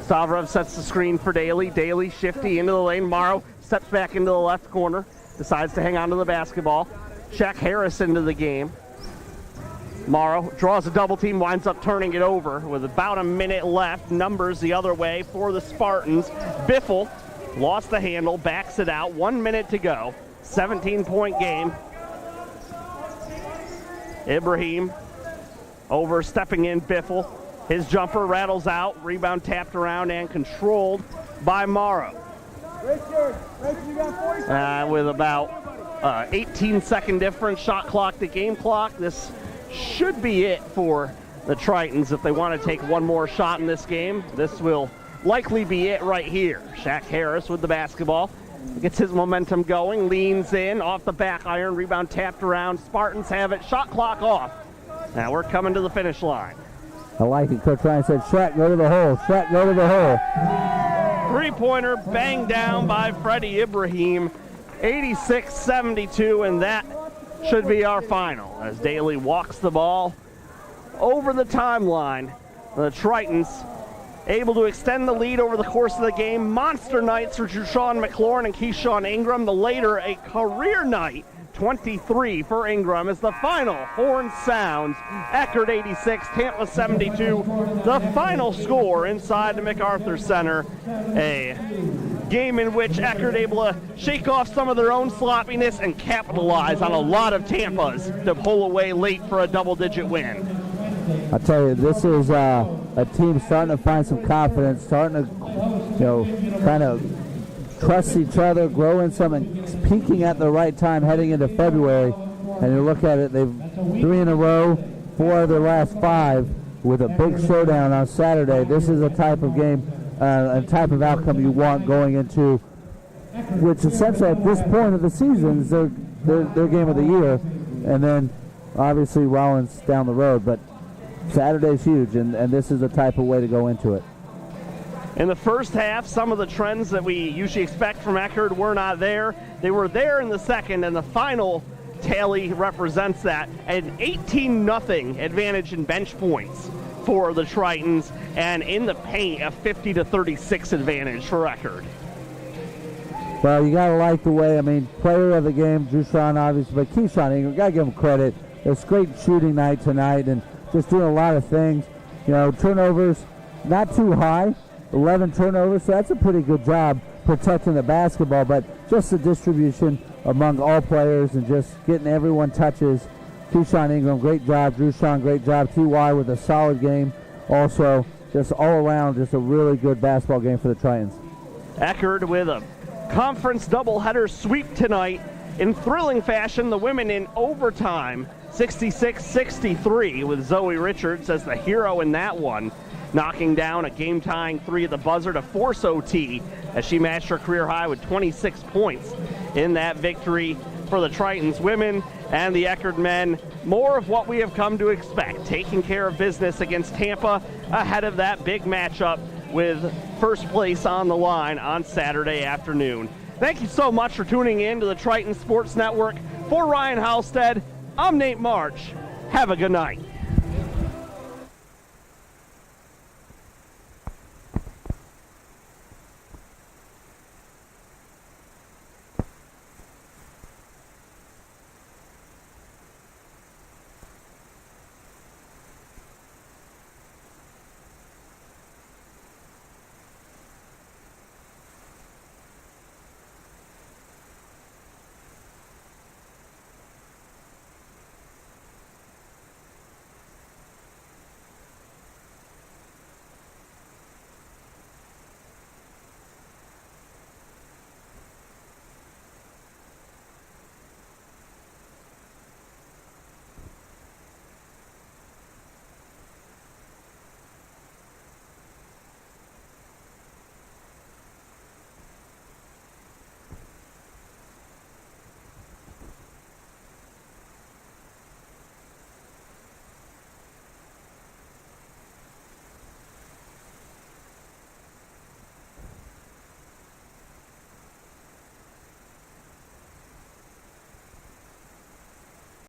Stavrev sets the screen for Daly. Daly shifty into the lane. Morrow steps back into the left corner, decides to hang on to the basketball. Shaq Harris into the game. Morrow draws a double team, winds up turning it over with about a minute left. Numbers the other way for the Spartans. Biffle lost the handle, backs it out. 1 minute to go. 17-point game. Ibrahim overstepping in Biffle. His jumper rattles out. Rebound tapped around and controlled by Morrow. With about 18-second difference, shot clock to game clock. This should be it for the Tritons if they want to take one more shot in this game. This will likely be it right here. Shaq Harris with the basketball. Gets his momentum going, leans in, off the back iron, rebound tapped around. Spartans have it, shot clock off. Now we're coming to the finish line. I like it. Coach Ryan said, Shaq, go to the hole. Shaq, go to the hole. Three-pointer banged down by Freddie Ibrahim. 86-72, and that should be our final. As Daly walks the ball over the timeline, the Tritons able to extend the lead over the course of the game. Monster nights for Jushawn McLaurin and Keyshawn Ingram. The later, a career night, 23 for Ingram, as the final horn sounds. Eckerd 86, Tampa 72. The final score inside the MacArthur Center. A game in which Eckerd able to shake off some of their own sloppiness and capitalize on a lot of Tampa's to pull away late for a double-digit win. I tell you, this is a team starting to find some confidence, starting to, kind of trust each other, growing some, and peaking at the right time heading into February. And you look at it, they've 3 in a row, 4 of their last 5 with a big showdown on Saturday. This is a type of game, a type of outcome you want going into, which essentially at this point of the season is their game of the year. And then obviously Rollins down the road, but Saturday's huge, and this is the type of way to go into it. In the first half, some of the trends that we usually expect from Eckerd were not there. They were there in the second, and the final tally represents that. An 18-0 advantage in bench points for the Tritons, and in the paint, a 50-36 advantage for Eckerd. Well, you got to like the way, player of the game, Jushawn, obviously, but Keyshawn Ingram, got to give him credit. It's a great shooting night tonight, and just doing a lot of things. Turnovers, not too high, 11 turnovers, so that's a pretty good job protecting the basketball, but just the distribution among all players and just getting everyone touches. Keyshawn Ingram, great job. Jushawn, great job. T.Y. with a solid game. Also, just all around, just a really good basketball game for the Tritons. Eckerd with a conference doubleheader sweep tonight. In thrilling fashion, the women in overtime, 66-63, with Zoe Richards as the hero in that one, knocking down a game-tying 3 at the buzzer to force OT as she matched her career high with 26 points in that victory for the Tritons women and the Eckerd men. More of what we have come to expect, taking care of business against Tampa ahead of that big matchup with first place on the line on Saturday afternoon. Thank you so much for tuning in to the Triton Sports Network. For Ryan Halstead, I'm Nate March. Have a good night.